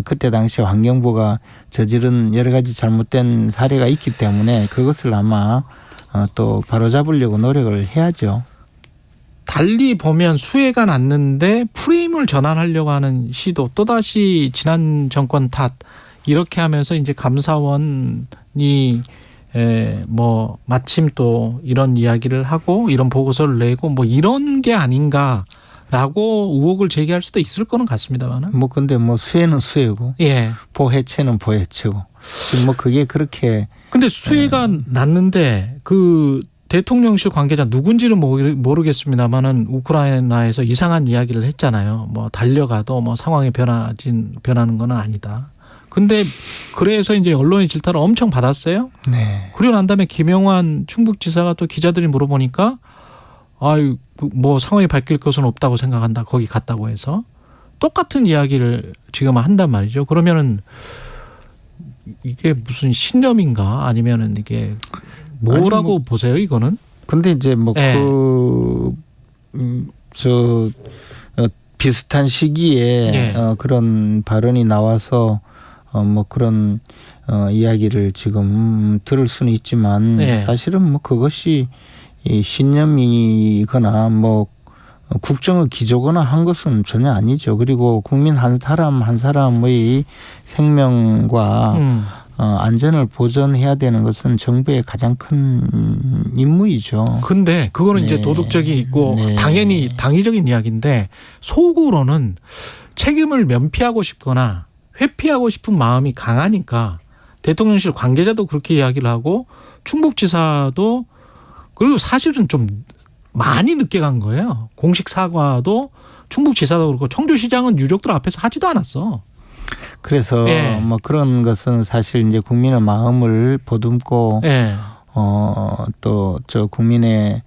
그때 당시 환경부가 저지른 여러 가지 잘못된 사례가 있기 때문에 그것을 아마 또 바로잡으려고 노력을 해야죠. 달리 보면 수해가 났는데 프레임을 전환하려고 하는 시도, 또다시 지난 정권 탓 이렇게 하면서 이제 감사원이 뭐 마침 또 이런 이야기를 하고 이런 보고서를 내고 뭐 이런 게 아닌가라고 의혹을 제기할 수도 있을 거는 같습니다만은. 뭐 근데 뭐 수해는 수해고, 예. 보해체는 보해체고, 지금 뭐 그게 그렇게. 근데 수해가 났는데 그 대통령실 관계자 누군지는 모르겠습니다만은 우크라이나에서 이상한 이야기를 했잖아요. 뭐 달려가도 뭐 상황이 변하는 건 아니다. 근데 그래서 이제 언론의 질타를 엄청 받았어요. 네. 그리고 난 다음에 김영환 충북지사가 또 기자들이 물어보니까 아유 뭐 상황이 바뀔 것은 없다고 생각한다. 거기 갔다고 해서 똑같은 이야기를 지금 한단 말이죠. 그러면은 이게 무슨 신념인가 아니면은 이게 뭐라고 뭐, 보세요, 이거는? 근데 이제 뭐 비슷한 시기에 예. 그런 발언이 나와서 뭐 그런 이야기를 지금 들을 수는 있지만 예. 사실은 뭐 그것이 신념이거나 뭐 국정을 기조거나 한 것은 전혀 아니죠. 그리고 국민 한 사람 한 사람의 생명과 안전을 보전해야 되는 것은 정부의 가장 큰 임무이죠. 근데 그거는 네. 이제 도덕적이 있고 네. 당연히 당위적인 이야기인데 속으로는 책임을 면피하고 싶거나 회피하고 싶은 마음이 강하니까 대통령실 관계자도 그렇게 이야기를 하고 충북지사도 그리고 사실은 좀 많이 늦게 간 거예요. 공식 사과도 충북지사도 그렇고 청주시장은 유족들 앞에서 하지도 않았어. 그래서 예. 뭐 그런 것은 사실 이제 국민의 마음을 보듬고 예. 또 저 국민의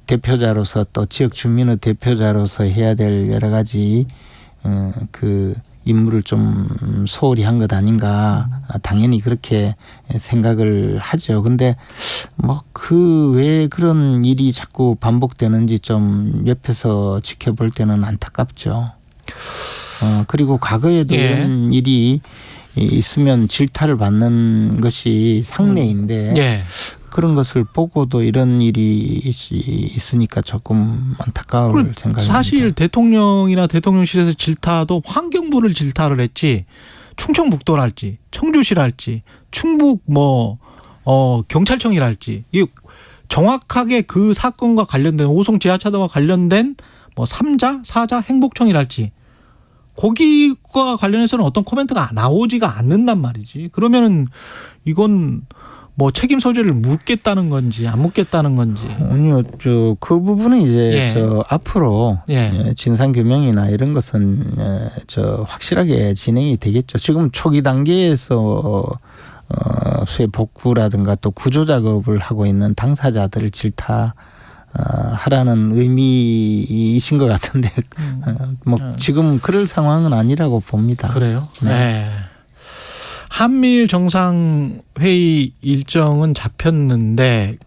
대표자로서 또 지역 주민의 대표자로서 해야 될 여러 가지 그 임무를 좀 소홀히 한 것 아닌가 당연히 그렇게 생각을 하죠. 근데 뭐 그 왜 그런 일이 자꾸 반복되는지 좀 옆에서 지켜볼 때는 안타깝죠. 그리고 과거에도 예. 이런 일이 있으면 질타를 받는 것이 상례인데 예. 그런 것을 보고도 이런 일이 있으니까 조금 안타까울 생각입니다. 사실 대통령이나 대통령실에서 질타도 환경부를 질타를 했지 충청북도랄지 청주시랄지 충북 경찰청이랄지 이 정확하게 그 사건과 관련된 오송 지하차도와 관련된 뭐 3자, 4자 행복청이랄지 거기과 관련해서는 어떤 코멘트가 나오지가 않는단 말이지. 그러면은 이건 뭐 책임 소재를 묻겠다는 건지 안 묻겠다는 건지. 아니요, 그 부분은 이제 예. 앞으로 예. 진상 규명이나 이런 것은 확실하게 진행이 되겠죠. 지금 초기 단계에서 수해 복구라든가 또 구조 작업을 하고 있는 당사자들을 하라는 의미이신 것 같은데 뭐 지금 그럴 상황은 아니라고 봅니다. 그래요? 네. 네. 한미일 정상회의 일정은 잡혔는데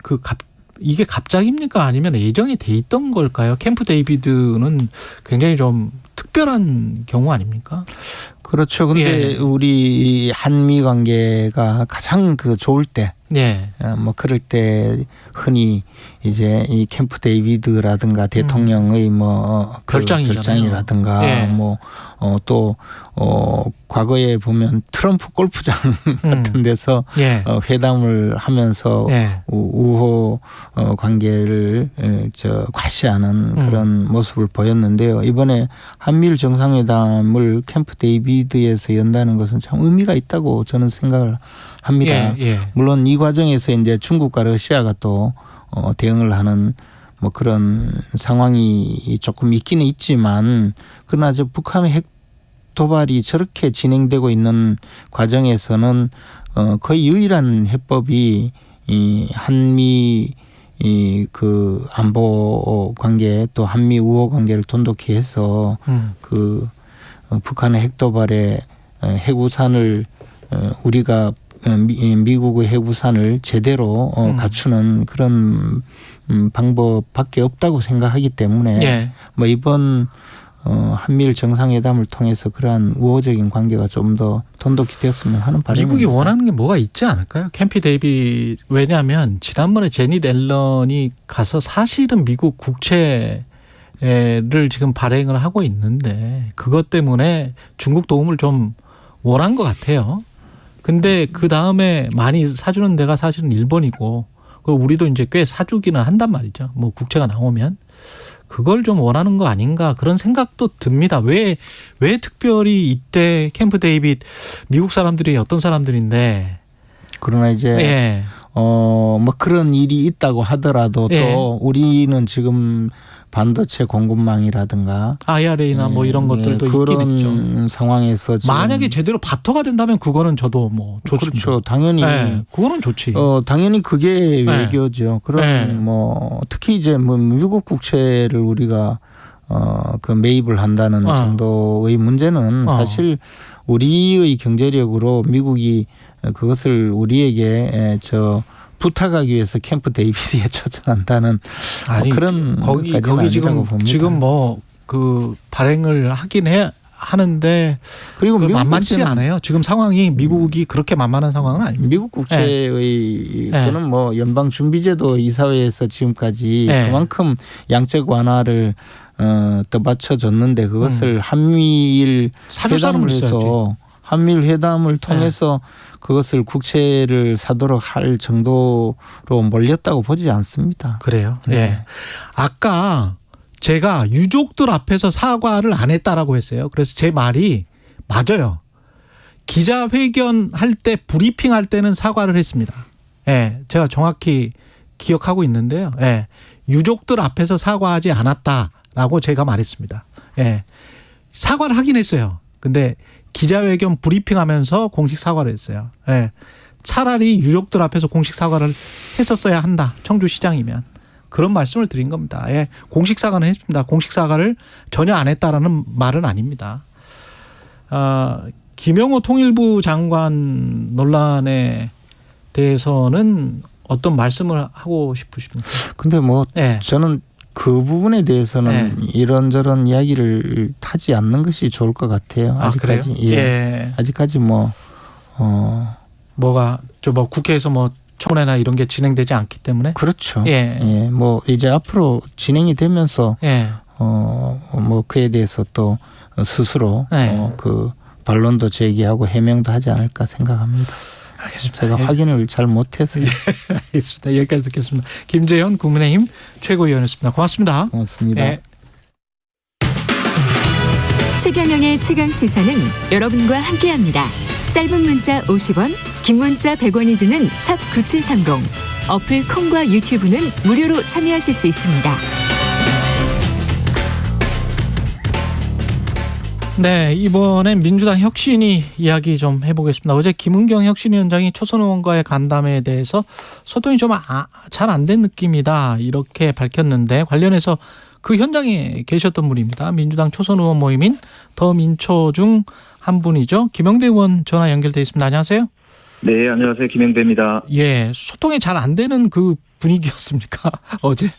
이게 갑자기입니까? 아니면 예정이 돼 있던 걸까요? 캠프 데이비드는 굉장히 좀 특별한 경우 아닙니까? 그렇죠. 근데 예. 우리 한미 관계가 가장 좋을 때, 예. 뭐 그럴 때 흔히 이제 이 캠프 데이비드라든가 대통령의 결장이라든가 예. 또 과거에 보면 트럼프 골프장 같은 데서 예. 회담을 하면서 예. 우호 관계를 과시하는 그런 모습을 보였는데요. 이번에 한미일 정상회담을 캠프 데이비드에서 연다는 것은 참 의미가 있다고 저는 생각을 합니다. 예, 예. 물론 이 과정에서 이제 중국과 러시아가 또 대응을 하는 뭐 그런 상황이 조금 있기는 있지만 그러나 저 북한의 핵 도발이 저렇게 진행되고 있는 과정에서는 거의 유일한 해법이 이 한미 그 안보 관계 또 한미 우호 관계를 돈독히 해서 그 북한의 핵 도발에 핵우산을 우리가 미국의 핵우산을 제대로 갖추는 그런 방법밖에 없다고 생각하기 때문에 예. 뭐 이번 한미일 정상회담을 통해서 그러한 우호적인 관계가 좀 더 돈독히 되었으면 하는 바람입니다. 미국이 원하는 게 뭐가 있지 않을까요? 캠피 데이빗 왜냐하면 지난번에 제닛 앨런이 가서 사실은 미국 국채를 지금 발행을 하고 있는데 그것 때문에 중국 도움을 좀 원한 것 같아요. 근데 그 다음에 많이 사주는 데가 사실은 일본이고 우리도 이제 꽤 사주기는 한단 말이죠. 뭐 국채가 나오면. 그걸 좀 원하는 거 아닌가 그런 생각도 듭니다. 왜 특별히 이때 캠프 데이빗 미국 사람들이 어떤 사람들인데 그러나 이제 예. 뭐 그런 일이 있다고 하더라도 예. 또 우리는 지금 반도체 공급망이라든가 IRA나 뭐 이런 것들도 있긴 있죠. 그런 상황에서 지금 만약에 제대로 바터가 된다면 그거는 저도 뭐 좋습니다. 그렇죠. 당연히 그거는 좋지. 당연히 그게 외교죠. 그런 뭐 특히 이제 뭐 미국 국채를 우리가 그 매입을 한다는 정도의 문제는 사실 우리의 경제력으로 미국이 그것을 우리에게 부탁하기 위해서 캠프 데이빗에 초청한다는 아니, 그런 거기 지금 뭐 그 발행을 하긴 하는데 그리고 그 미국 만만치 않아요. 지금 상황이 미국이 그렇게 만만한 상황은 아닙니다. 미국 국채의 저는 뭐 연방 준비제도 이사회에서 지금까지 그만큼 양적 완화를 떠받쳐줬는데 그것을 한미일 회담을 해서 한미일 회담을 통해서 그것을 국채를 사도록 할 정도로 몰렸다고 보지 않습니다. 그래요. 네. 아까 제가 유족들 앞에서 사과를 안 했다라고 했어요. 그래서 제 말이 맞아요. 기자회견 할 때 브리핑 할 때는 사과를 했습니다. 제가 정확히 기억하고 있는데요. 유족들 앞에서 사과하지 않았다라고 제가 말했습니다. 사과를 하긴 했어요. 근데 기자회견 브리핑하면서 공식 사과를 했어요. 차라리 유족들 앞에서 공식 사과를 했었어야 한다. 청주시장이면. 그런 말씀을 드린 겁니다. 공식 사과는 했습니다. 공식 사과를 전혀 안 했다라는 말은 아닙니다. 김영호 통일부 장관 논란에 대해서는 어떤 말씀을 하고 싶으십니까? 근데 뭐 저는 그 부분에 대해서는 이런저런 이야기를 하지 않는 것이 좋을 것 같아요. 아직까지. 아직까지 뭐가 뭐 국회에서 뭐 청문회나 이런 게 진행되지 않기 때문에 그렇죠. 뭐 이제 앞으로 진행이 되면서 뭐 그에 대해서 또 스스로 그 반론도 제기하고 해명도 하지 않을까 생각합니다. 알겠습니다. 제가 확인을 잘 못해서요. 알겠습니다. 여기까지 듣겠습니다. 김재현 국민의힘 최고위원이었습니다. 고맙습니다. 고맙습니다. 최경영의 최강시사는 여러분과 함께합니다. 짧은 문자 50원, 긴 문자 100원이 드는 샵 9730. 어플 콩과 유튜브는 무료로 참여하실 수 있습니다. 네, 이번엔 민주당 혁신위 이야기 좀 해보겠습니다. 어제 김은경 혁신위원장이 초선 의원과의 간담회에 대해서 소통이 좀 잘 안 된 느낌이다 이렇게 밝혔는데 관련해서 그 현장에 계셨던 분입니다. 민주당 초선 의원 모임인 더민초 중 한 분이죠. 김영대 의원 전화 연결돼 있습니다. 안녕하세요. 네, 안녕하세요. 김영대입니다. 소통이 잘 안 되는 그 분위기였습니까? 어제?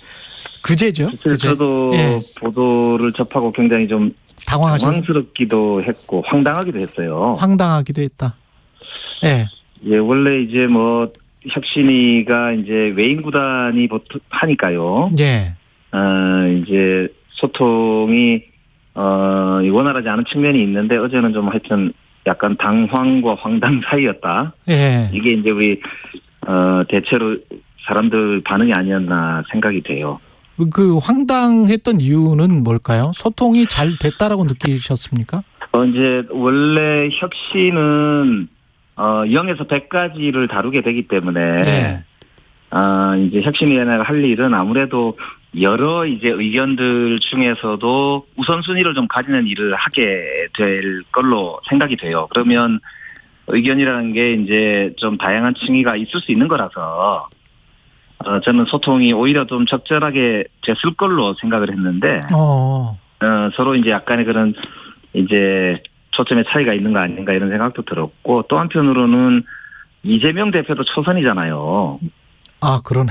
그제죠? 저도 보도를 접하고 굉장히 좀 당황스럽기도 했고 황당하기도 했어요. 황당하기도 했다. 원래 이제 뭐 혁신위가 이제 외인 구단이 하니까요. 이제 소통이 원활하지 않은 측면이 있는데 어제는 좀 하여튼 약간 당황과 황당 사이였다. 이게 이제 우리 대체로 사람들 반응이 아니었나 생각이 돼요. 그 황당했던 이유는 뭘까요? 소통이 잘 됐다라고 느끼셨습니까? 이제 원래 혁신은 0에서 100까지를 다루게 되기 때문에 네. 이제 혁신위원회가 할 일은 아무래도 여러 이제 의견들 중에서도 우선순위를 좀 가지는 일을 하게 될 걸로 생각이 돼요. 그러면 의견이라는 게 이제 좀 다양한 층위가 있을 수 있는 거라서 저는 소통이 오히려 좀 적절하게 됐을 걸로 생각을 했는데 서로 이제 약간의 그런 이제 초점의 차이가 있는 거 아닌가 이런 생각도 들었고 또 한편으로는 이재명 대표도 초선이잖아요. 아 그러네.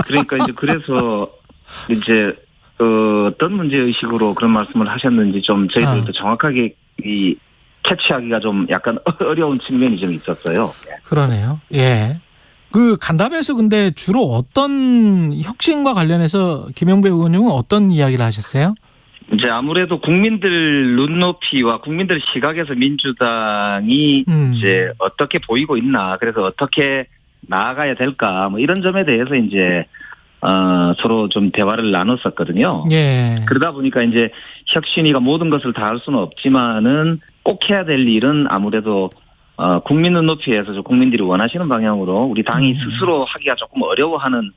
그러니까 이제 그래서 이제 어떤 문제 의식으로 그런 말씀을 하셨는지 좀 저희들도 정확하게 이 캐치하기가 좀 약간 어려운 측면이 좀 있었어요. 그러네요. 예. 그 간담회에서 근데 주로 어떤 혁신과 관련해서 김영배 의원님은 어떤 이야기를 하셨어요? 이제 아무래도 국민들 눈높이와 국민들 시각에서 민주당이 이제 어떻게 보이고 있나, 그래서 어떻게 나아가야 될까, 뭐 이런 점에 대해서 이제 서로 좀 대화를 나눴었거든요. 예. 그러다 보니까 이제 혁신위가 모든 것을 다 할 수는 없지만은 꼭 해야 될 일은 아무래도 국민 눈높이에서 국민들이 원하시는 방향으로 우리 당이 스스로 하기가 조금 어려워하는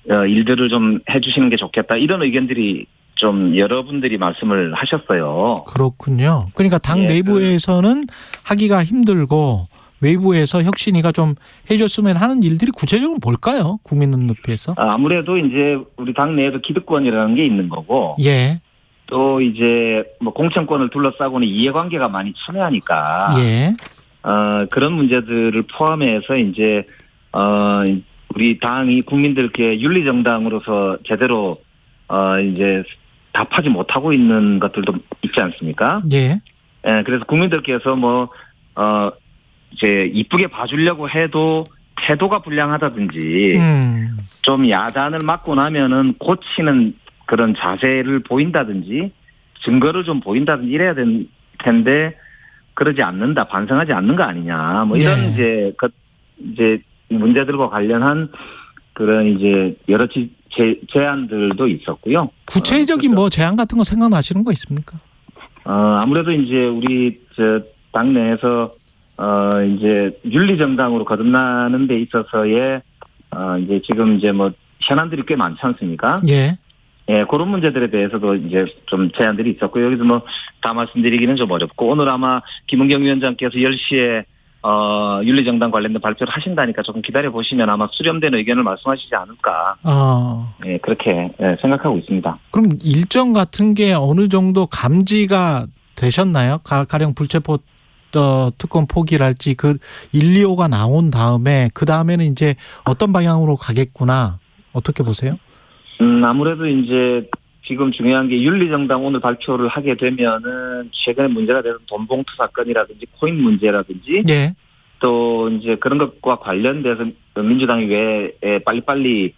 일들을 좀 해주시는 게 좋겠다, 이런 의견들이 좀 여러분들이 말씀을 하셨어요. 그렇군요. 그러니까 당 내부에서는 하기가 힘들고 외부에서 혁신위가 좀 해줬으면 하는 일들이 구체적으로 뭘까요? 국민 눈높이에서? 아무래도 이제 우리 당 내에도 기득권이라는 게 있는 거고, 예. 또 이제 뭐 공천권을 둘러싸고는 이해관계가 많이 첨예하니까, 예. 그런 문제들을 포함해서 이제 우리 당이 국민들께 윤리정당으로서 제대로 이제 답하지 못하고 있는 것들도 있지 않습니까? 예. 예, 그래서 국민들께서 이제 이쁘게 봐주려고 해도 태도가 불량하다든지, 좀 야단을 맞고 나면은 고치는 그런 자세를 보인다든지, 증거를 좀 보인다든지 이래야 될 텐데, 그러지 않는다, 반성하지 않는 거 아니냐, 뭐 이런 이제 문제들과 관련한 그런 이제 여러 제안들도 있었고요. 구체적인 뭐 제안 같은 거 생각나시는 거 있습니까? 아무래도 이제 우리 당내에서 이제 윤리정당으로 거듭나는 데 있어서의 이제 지금 이제 뭐 현안들이 꽤 많지 않습니까? 예. 예, 그런 문제들에 대해서도 이제 좀 제안들이 있었고, 여기서 뭐 다 말씀드리기는 좀 어렵고, 오늘 아마 김은경 위원장께서 10시에 윤리정당 관련된 발표를 하신다니까 조금 기다려 보시면 아마 수렴된 의견을 말씀하시지 않을까. 예, 그렇게 생각하고 있습니다. 그럼 일정 같은 게 어느 정도 감지가 되셨나요? 가령 불체포 특권 포기랄지 그 1, 2호가 나온 다음에 그 다음에는 이제 어떤 방향으로 가겠구나, 어떻게 보세요? 아무래도 이제 지금 중요한 게 윤리정당 오늘 발표를 하게 되면은 최근에 문제가 되는 돈봉투 사건이라든지 코인 문제라든지, 예. 또 이제 그런 것과 관련돼서 민주당이 왜 빨리빨리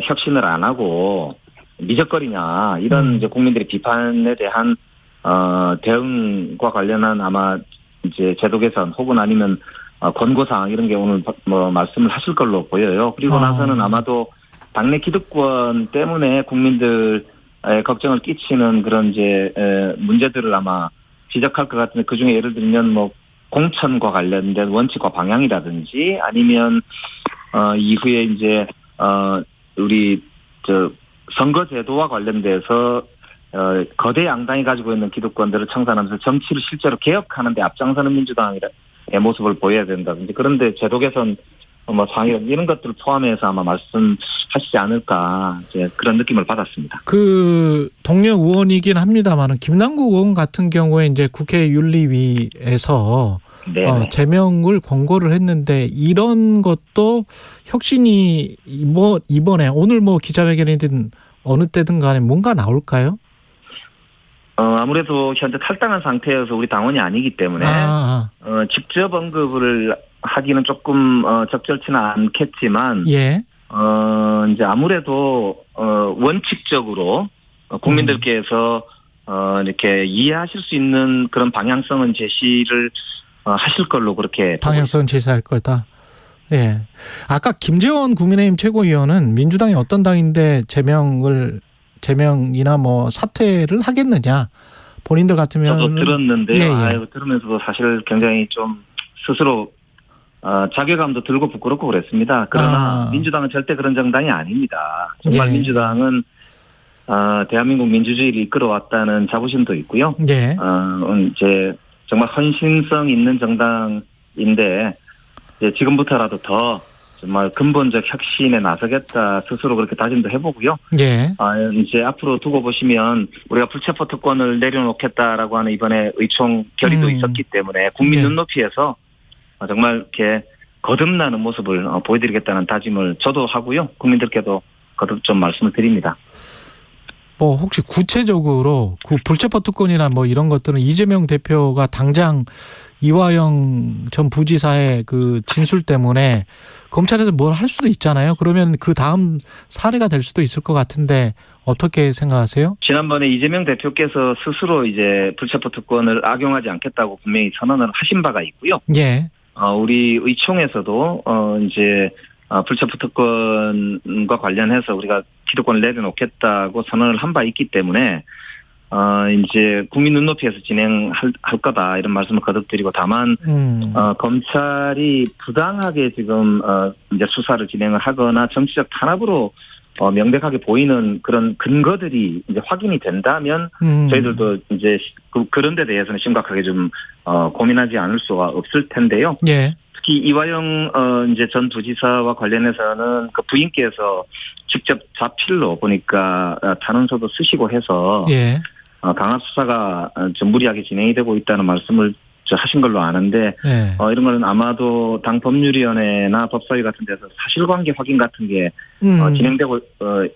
혁신을 안 하고 미적거리냐, 이런 이제 국민들의 비판에 대한 대응과 관련한 아마 이제 제도 개선 혹은 아니면 권고사항 이런 게 오늘 뭐 말씀을 하실 걸로 보여요. 그리고 나서는 아마도 당내 기득권 때문에 국민들에 걱정을 끼치는 그런 이제 문제들을 아마 지적할 것 같은데, 그 중에 예를 들면 뭐 공천과 관련된 원칙과 방향이라든지, 아니면 이후에 이제 우리 선거제도와 관련돼서 거대 양당이 가지고 있는 기득권들을 청산하면서 정치를 실제로 개혁하는 데 앞장서는 민주당의 모습을 보여야 된다든지, 그런데 제도 개선 뭐 상황 이런 것들을 포함해서 아마 말씀하시지 않을까, 이제 그런 느낌을 받았습니다. 그 동료 의원이긴 합니다만은 김남국 의원 같은 경우에 이제 국회 윤리위에서 제명을 권고를 했는데, 이런 것도 혁신이 이번에 오늘 뭐 기자회견이든 어느 때든 간에 뭔가 나올까요? 아무래도 현재 탈당한 상태여서 우리 당원이 아니기 때문에 직접 언급을 하기는 조금 적절치는 않겠지만, 예. 이제 아무래도 원칙적으로 국민들께서 이렇게 이해하실 수 있는 그런 방향성은 제시를 하실 걸로 그렇게 방향성은 제시할 거다. 예. 아까 김재원 국민의힘 최고위원은 민주당이 어떤 당인데 제명이나 뭐 사퇴를 하겠느냐. 본인들 같으면. 저도 들었는데요. 들으면서도 사실 굉장히 좀 스스로 자괴감도 들고 부끄럽고 그랬습니다. 그러나 민주당은 절대 그런 정당이 아닙니다. 정말 예. 민주당은 대한민국 민주주의를 이끌어왔다는 자부심도 있고요. 예. 이제 정말 헌신성 있는 정당인데 이제 지금부터라도 더 정말 근본적 혁신에 나서겠다 스스로 그렇게 다짐도 해보고요. 예. 이제 앞으로 두고 보시면 우리가 불체포 특권을 내려놓겠다라고 하는 이번에 의총 결의도 있었기 때문에 국민 예. 눈높이에서 정말 이렇게 거듭나는 모습을 보여드리겠다는 다짐을 저도 하고요. 국민들께도 거듭 좀 말씀을 드립니다. 뭐 혹시 구체적으로 그 불체포 특권이나 뭐 이런 것들은 이재명 대표가 당장 이화영 전 부지사의 그 진술 때문에 검찰에서 뭘 할 수도 있잖아요. 그러면 그 다음 사례가 될 수도 있을 것 같은데 어떻게 생각하세요? 지난번에 이재명 대표께서 스스로 이제 불체포 특권을 악용하지 않겠다고 분명히 선언을 하신 바가 있고요. 예. 우리 의총에서도 이제 불체포 특권과 관련해서 우리가 기득권을 내려놓겠다고 선언을 한 바 있기 때문에 이제 국민 눈높이에서 진행할 거다 이런 말씀을 거듭드리고 다만 검찰이 부당하게 지금 이제 수사를 진행을 하거나 정치적 탄압으로 명백하게 보이는 그런 근거들이 이제 확인이 된다면 저희들도 이제 그런 데 대해서는 심각하게 좀 고민하지 않을 수가 없을 텐데요. 예. 특히 이화영 이제 전 부지사와 관련해서는 그 부인께서 직접 자필로 보니까 탄원서도 쓰시고 해서 예. 강압 수사가 좀 무리하게 진행이 되고 있다는 말씀을 하신 걸로 아는데 예. 이런 거는 아마도 당 법률위원회나 법사위 같은 데서 사실관계 확인 같은 게 진행되고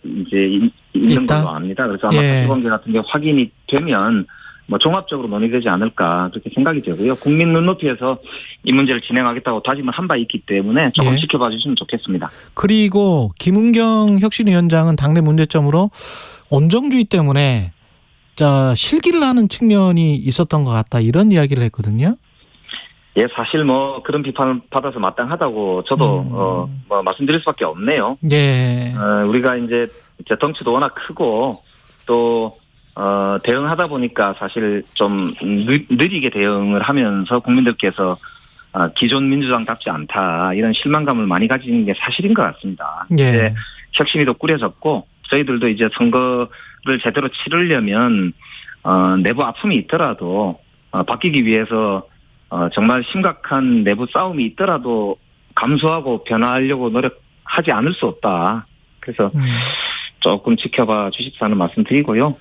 이제 있는 있다? 걸로 압니다. 그래서 아마 예. 사실관계 같은 게 확인이 되면 뭐 종합적으로 논의되지 않을까 그렇게 생각이 되고요. 국민 눈높이에서 이 문제를 진행하겠다고 다짐을 한 바 있기 때문에 조금 예. 지켜봐 주시면 좋겠습니다. 그리고 김은경 혁신위원장은 당내 문제점으로 온정주의 때문에 실기를 하는 측면이 있었던 것 같다 이런 이야기를 했거든요. 예, 사실 뭐 그런 비판을 받아서 마땅하다고 저도 뭐 말씀드릴 수밖에 없네요. 예. 우리가 이제 덩치도 워낙 크고 또 대응하다 보니까 사실 좀 느리게 대응을 하면서 국민들께서 기존 민주당답지 않다 이런 실망감을 많이 가지는 게 사실인 것 같습니다. 예. 이제 혁신위도 꾸려졌고 저희들도 이제 선거를 제대로 치르려면 내부 아픔이 있더라도 바뀌기 위해서 정말 심각한 내부 싸움이 있더라도 감수하고 변화하려고 노력하지 않을 수 없다. 그래서 조금 지켜봐 주십사는 말씀드리고요.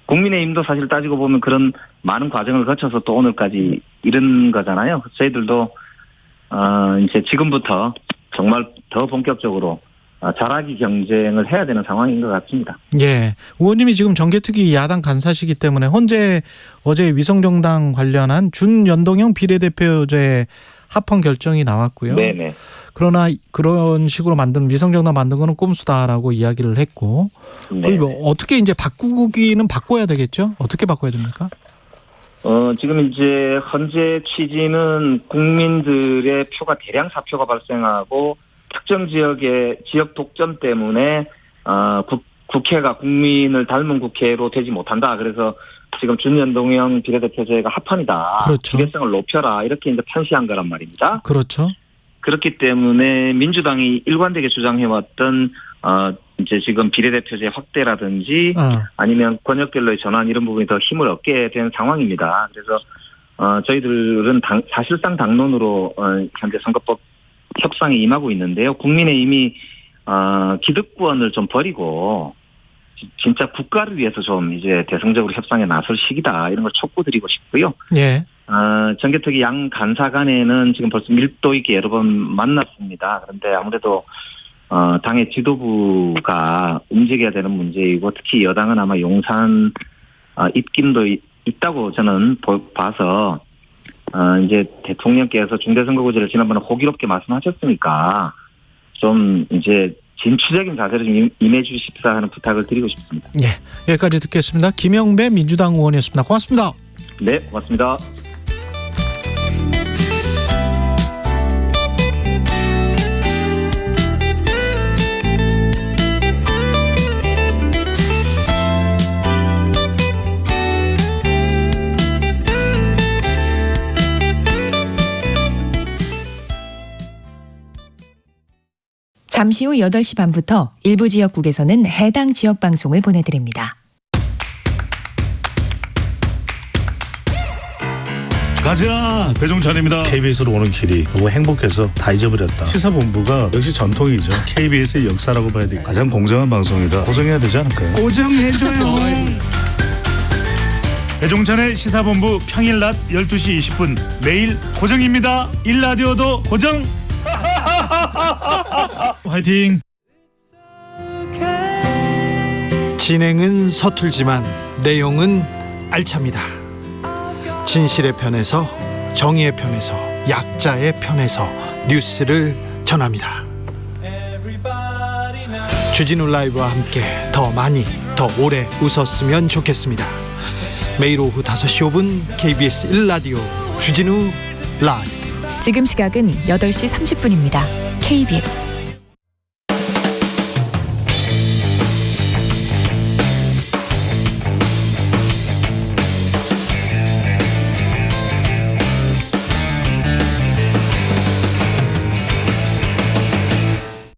국민의힘도 사실 따지고 보면 그런 많은 과정을 거쳐서 또 오늘까지 이른 거잖아요. 저희들도 이제 지금부터 정말 더 본격적으로 잘하기 경쟁을 해야 되는 상황인 것 같습니다. 예. 의원님이 지금 정개특위 야당 간사시기 때문에 어제 위성정당 관련한 준연동형 비례대표제 합헌 결정이 나왔고요. 네네. 그러나 그런 식으로 만든 위성정당 만든 거는 꼼수다라고 이야기를 했고. 그리고 어떻게 이제 바꾸기는 바꿔야 되겠죠? 어떻게 바꿔야 됩니까? 지금 이제 현재 취지는 국민들의 표가 대량 사표가 발생하고 특정 지역의 지역 독점 때문에 국회가 국민을 닮은 국회로 되지 못한다. 그래서 지금 준연동형 비례대표제가 합헌이다. 그렇죠. 비례성을 높여라. 이렇게 이제 판시한 거란 말입니다. 그렇죠. 그렇기 때문에 민주당이 일관되게 주장해왔던 이제 지금 비례대표제 확대라든지 아니면 권역별로의 전환 이런 부분이 더 힘을 얻게 된 상황입니다. 그래서 저희들은 사실상 당론으로 현재 선거법 협상에 임하고 있는데요. 국민의힘이 기득권을 좀 버리고 진짜 국가를 위해서 좀 이제 대승적으로 협상에 나설 시기다 이런 걸 촉구드리고 싶고요. 예. 정개특위 양 간사 간에는 지금 벌써 밀도 있게 여러 번 만났습니다. 그런데 아무래도 당의 지도부가 움직여야 되는 문제이고 특히 여당은 아마 용산 입김도 있다고 저는 봐서 이제 대통령께서 중대선거구제를 지난번에 호기롭게 말씀하셨으니까 좀 이제 진취적인 자세로 좀 임해 주십사 하는 부탁을 드리고 싶습니다. 예, 여기까지 듣겠습니다. 김영배 민주당 의원이었습니다. 고맙습니다. 네, 고맙습니다. 잠시 후 8시 반부터 일부 지역국에서는 해당 지역 방송을 보내드립니다. 가자! 배종찬입니다. KBS로 오는 길이 너무 행복해서 다 잊어버렸다. 시사본부가 역시 전통이죠. KBS의 역사라고 봐야 돼. 가장 공정한 방송이다. 고정해야 되지 않을까요? 고정해줘요. 배종찬의 시사본부 평일 낮 12시 20분 매일 고정입니다. 일라디오도 고정. 화이팅. 진행은 서툴지만 내용은 알찹니다. 진실의 편에서, 정의의 편에서, 약자의 편에서 뉴스를 전합니다. 주진우 라이브와 함께 더 많이, 더 오래 웃었으면 좋겠습니다. 매일 오후 5시 5분 KBS 1라디오 주진우 라이브. 지금 시각은 8시 30분입니다. KBS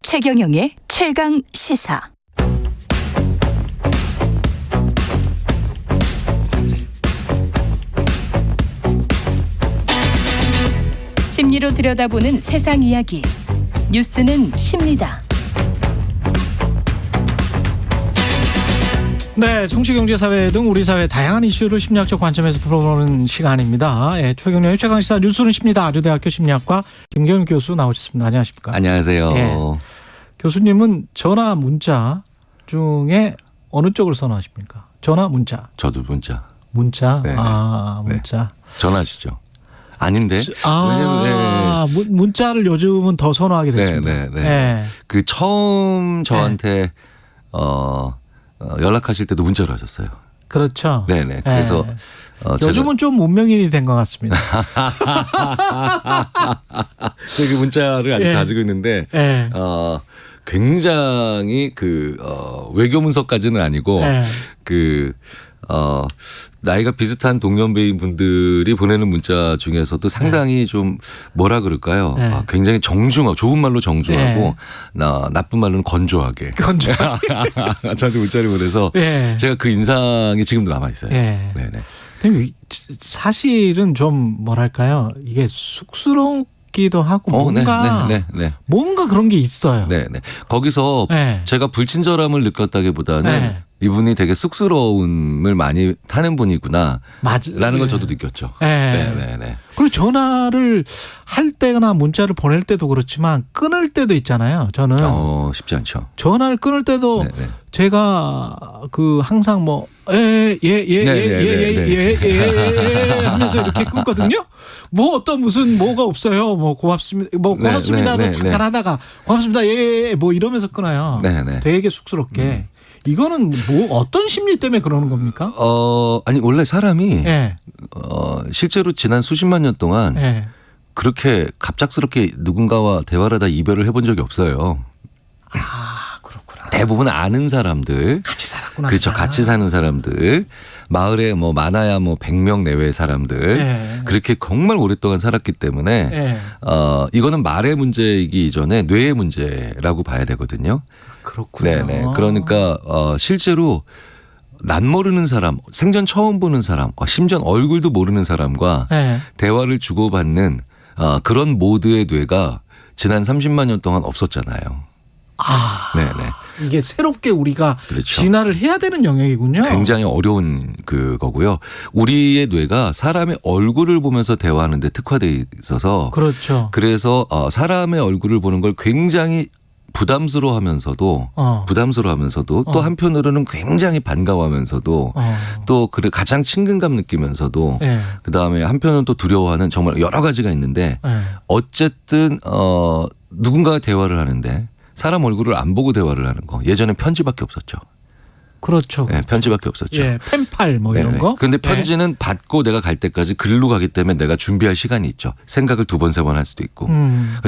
최경영의 최강 시사. 심리로 들여다보는 세상 이야기. 뉴스는 십니다. 네, 정치, 경제, 사회 등 우리 사회 다양한 이슈를 심리학적 관점에서 풀어보는 시간입니다. 예, 최경영의 최강시사 뉴스는 십니다. 아주대학교 심리학과 김경일 교수 나오셨습니다. 안녕하십니까? 안녕하세요. 예, 교수님은 전화, 문자 중에 어느 쪽을 선호하십니까? 전화, 문자? 저도 문자. 문자? 네. 아, 문자. 네. 전화시죠. 아닌데. 문자를 요즘은 더 선호하게 됐습니다. 네. 네. 그 처음 저한테 연락하실 때도 문자로 하셨어요. 그렇죠. 네네. 그래서 요즘은 좀 문명인이 된 것 같습니다. 그 문자를 아직 가지고 있는데 굉장히 외교 문서까지는 아니고 나이가 비슷한 동년배인 분들이 보내는 문자 중에서도 상당히 좀 뭐라 그럴까요? 굉장히 정중하고, 좋은 말로 정중하고 나쁜 말로는 건조하게. 저한테 문자를 보내서 제가 그 인상이 지금도 남아 있어요. 네네. 사실은 좀 뭐랄까요? 이게 쑥스럽기도 하고 뭔가 뭔가 그런 게 있어요. 네네. 거기서 제가 불친절함을 느꼈다기보다는 이분이 되게 쑥스러움을 많이 타는 분이구나. 라는 걸 저도 느꼈죠. 네네네. 그리고 전화를 할 때나 문자를 보낼 때도 그렇지만 끊을 때도 있잖아요. 저는 쉽지 않죠. 전화를 끊을 때도 제가 항상 하면서 이렇게 끊거든요. 뭐가 없어요. 고맙습니다. 고맙습니다도 잠깐 하다가 고맙습니다. 이러면서 끊어요. 되게 쑥스럽게. 이거는 어떤 심리 때문에 그러는 겁니까? 아니 원래 사람이 실제로 지난 수십만 년 동안 그렇게 갑작스럽게 누군가와 대화를 하다 이별을 해본 적이 없어요. 그렇구나. 대부분 아는 사람들, 같이 살았구나. 그렇죠. 같이 사는 사람들, 마을에 많아야 100명 내외의 사람들 그렇게 정말 오랫동안 살았기 때문에 이거는 말의 문제이기 이전에 뇌의 문제라고 봐야 되거든요. 그렇군요. 네네. 그러니까 실제로 난 모르는 사람, 생전 처음 보는 사람, 심지어 얼굴도 모르는 사람과 대화를 주고받는 그런 모드의 뇌가 지난 30만 년 동안 없었잖아요. 네네. 이게 새롭게 우리가 그렇죠. 진화를 해야 되는 영역이군요. 굉장히 어려운 그거고요. 우리의 뇌가 사람의 얼굴을 보면서 대화하는 데 특화되어 있어서 그렇죠. 그래서 사람의 얼굴을 보는 걸 굉장히 부담스러워하면서도 또 한편으로는 굉장히 반가워하면서도 또 가장 친근감 느끼면서도 그다음에 한편은 또 두려워하는 정말 여러 가지가 있는데 어쨌든 누군가와 대화를 하는데 사람 얼굴을 안 보고 대화를 하는 거. 예전엔 편지밖에 없었죠. 그렇죠. 네, 편지밖에 없었죠. 펜팔 이런 거. 그런데 편지는 받고 내가 갈 때까지 글로 가기 때문에 내가 준비할 시간이 있죠. 생각을 2번, 3번 할 수도 있고.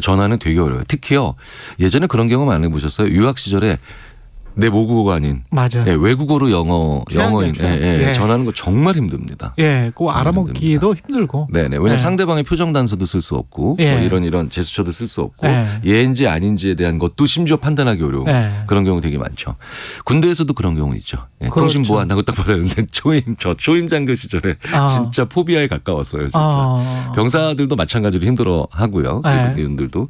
전화는 되게 어려워요. 특히요. 예전에 그런 경험 안 해보셨어요? 유학 시절에 내 모국어가 아닌 맞아. 예, 외국어로 영어인 예. 전하는 거 정말 힘듭니다. 예, 그거 알아먹기도 힘들고. 네네. 왜냐면 예. 상대방의 표정 단서도 쓸 수 없고 예. 뭐 이런 제스처도 쓸 수 없고 예. 예인지 아닌지에 대한 것도 심지어 판단하기 어려운 예. 그런 경우 되게 많죠. 군대에서도 그런 경우 있죠. 예. 그렇죠. 통신보안 한다고 딱 받았는데 초임 장교 시절에 진짜 포비아에 가까웠어요. 진짜. 병사들도 마찬가지로 힘들어 하고요. 예. 이분들도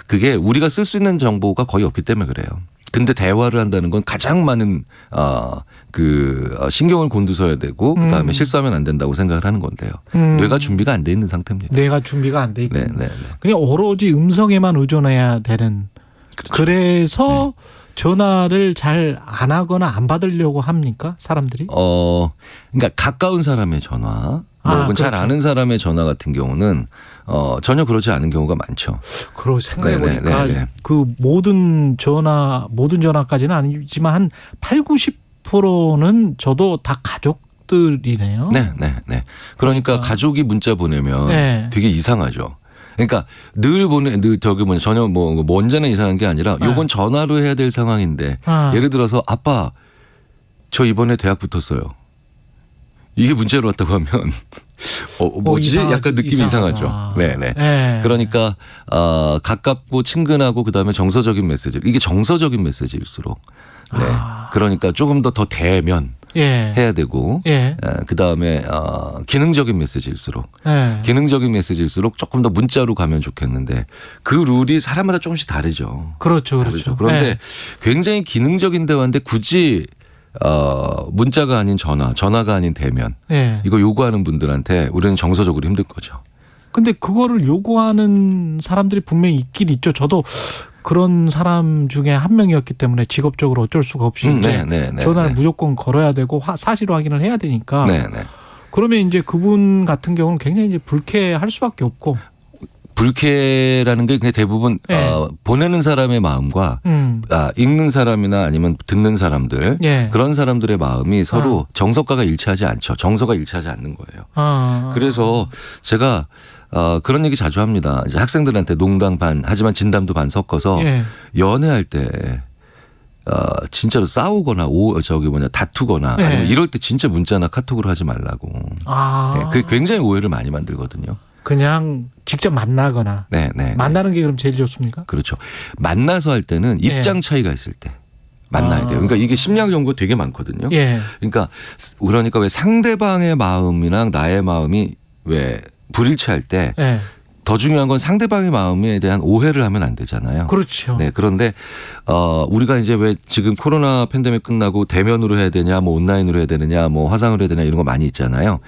그게 우리가 쓸 수 있는 정보가 거의 없기 때문에 그래요. 근데 대화를 한다는 건 가장 많은 신경을 곤두서야 되고 그다음에 실수하면 안 된다고 생각을 하는 건데요. 뇌가 준비가 안 돼 있는 상태입니다. 뇌가 준비가 안 돼 있고. 네. 그냥 오로지 음성에만 의존해야 되는. 그렇죠. 그래서 전화를 잘 안 하거나 안 받으려고 합니까? 사람들이? 그러니까 가까운 사람의 전화 혹은 잘 그렇죠. 아는 사람의 전화 같은 경우는 전혀 그렇지 않은 경우가 많죠. 그러고 생각해보니까 그 모든 전화까지는 아니지만 한 8, 90%는 저도 다 가족들이네요. 네. 그러니까 가족이 문자 보내면 되게 이상하죠. 그러니까 전혀 언제나 이상한 게 아니라 요건 전화로 해야 될 상황인데 예를 들어서 아빠 저 이번에 대학 붙었어요. 이게 문자로 왔다고 하면 뭐지? 약간 느낌이 이상하죠. 네. 그러니까 가깝고 친근하고 그다음에 정서적인 메시지. 이게 정서적인 메시지일수록 그러니까 조금 더 대면 해야 되고 그다음에 기능적인 메시지일수록 기능적인 메시지일수록 조금 더 문자로 가면 좋겠는데 그 룰이 사람마다 조금씩 다르죠. 그렇죠. 그런데 굉장히 기능적인 대화인데 굳이 문자가 아닌 전화가 아닌 대면 이거 요구하는 분들한테 우리는 정서적으로 힘들 거죠. 근데 그거를 요구하는 사람들이 분명히 있긴 있죠. 저도 그런 사람 중에 한 명이었기 때문에 직업적으로 어쩔 수가 없이 이제 전화를 무조건 걸어야 되고 사실 확인을 해야 되니까. 그러면 이제 그분 같은 경우는 굉장히 이제 불쾌할 수밖에 없고. 불쾌라는 게 그냥 대부분 보내는 사람의 마음과 읽는 사람이나 아니면 듣는 사람들 그런 사람들의 마음이 서로 정서가가 일치하지 않죠. 정서가 일치하지 않는 거예요. 그래서 제가 그런 얘기 자주 합니다. 이제 학생들한테 농담 반 하지만 진담도 반 섞어서 연애할 때 진짜로 싸우거나 다투거나 아니면 이럴 때 진짜 문자나 카톡으로 하지 말라고. 그게 굉장히 오해를 많이 만들거든요. 그냥 직접 만나거나. 만나는 게 그럼 제일 좋습니까? 그렇죠. 만나서 할 때는 입장 차이가 있을 때 만나야 돼요. 그러니까 이게 심리학 연구가 되게 많거든요. 그러니까 왜 상대방의 마음이랑 나의 마음이 왜 불일치할 때 더 중요한 건 상대방의 마음에 대한 오해를 하면 안 되잖아요. 그렇죠. 그런데 우리가 이제 왜 지금 코로나 팬데믹 끝나고 대면으로 해야 되냐, 뭐 온라인으로 해야 되느냐, 뭐 화상으로 해야 되냐 이런 거 많이 있잖아요.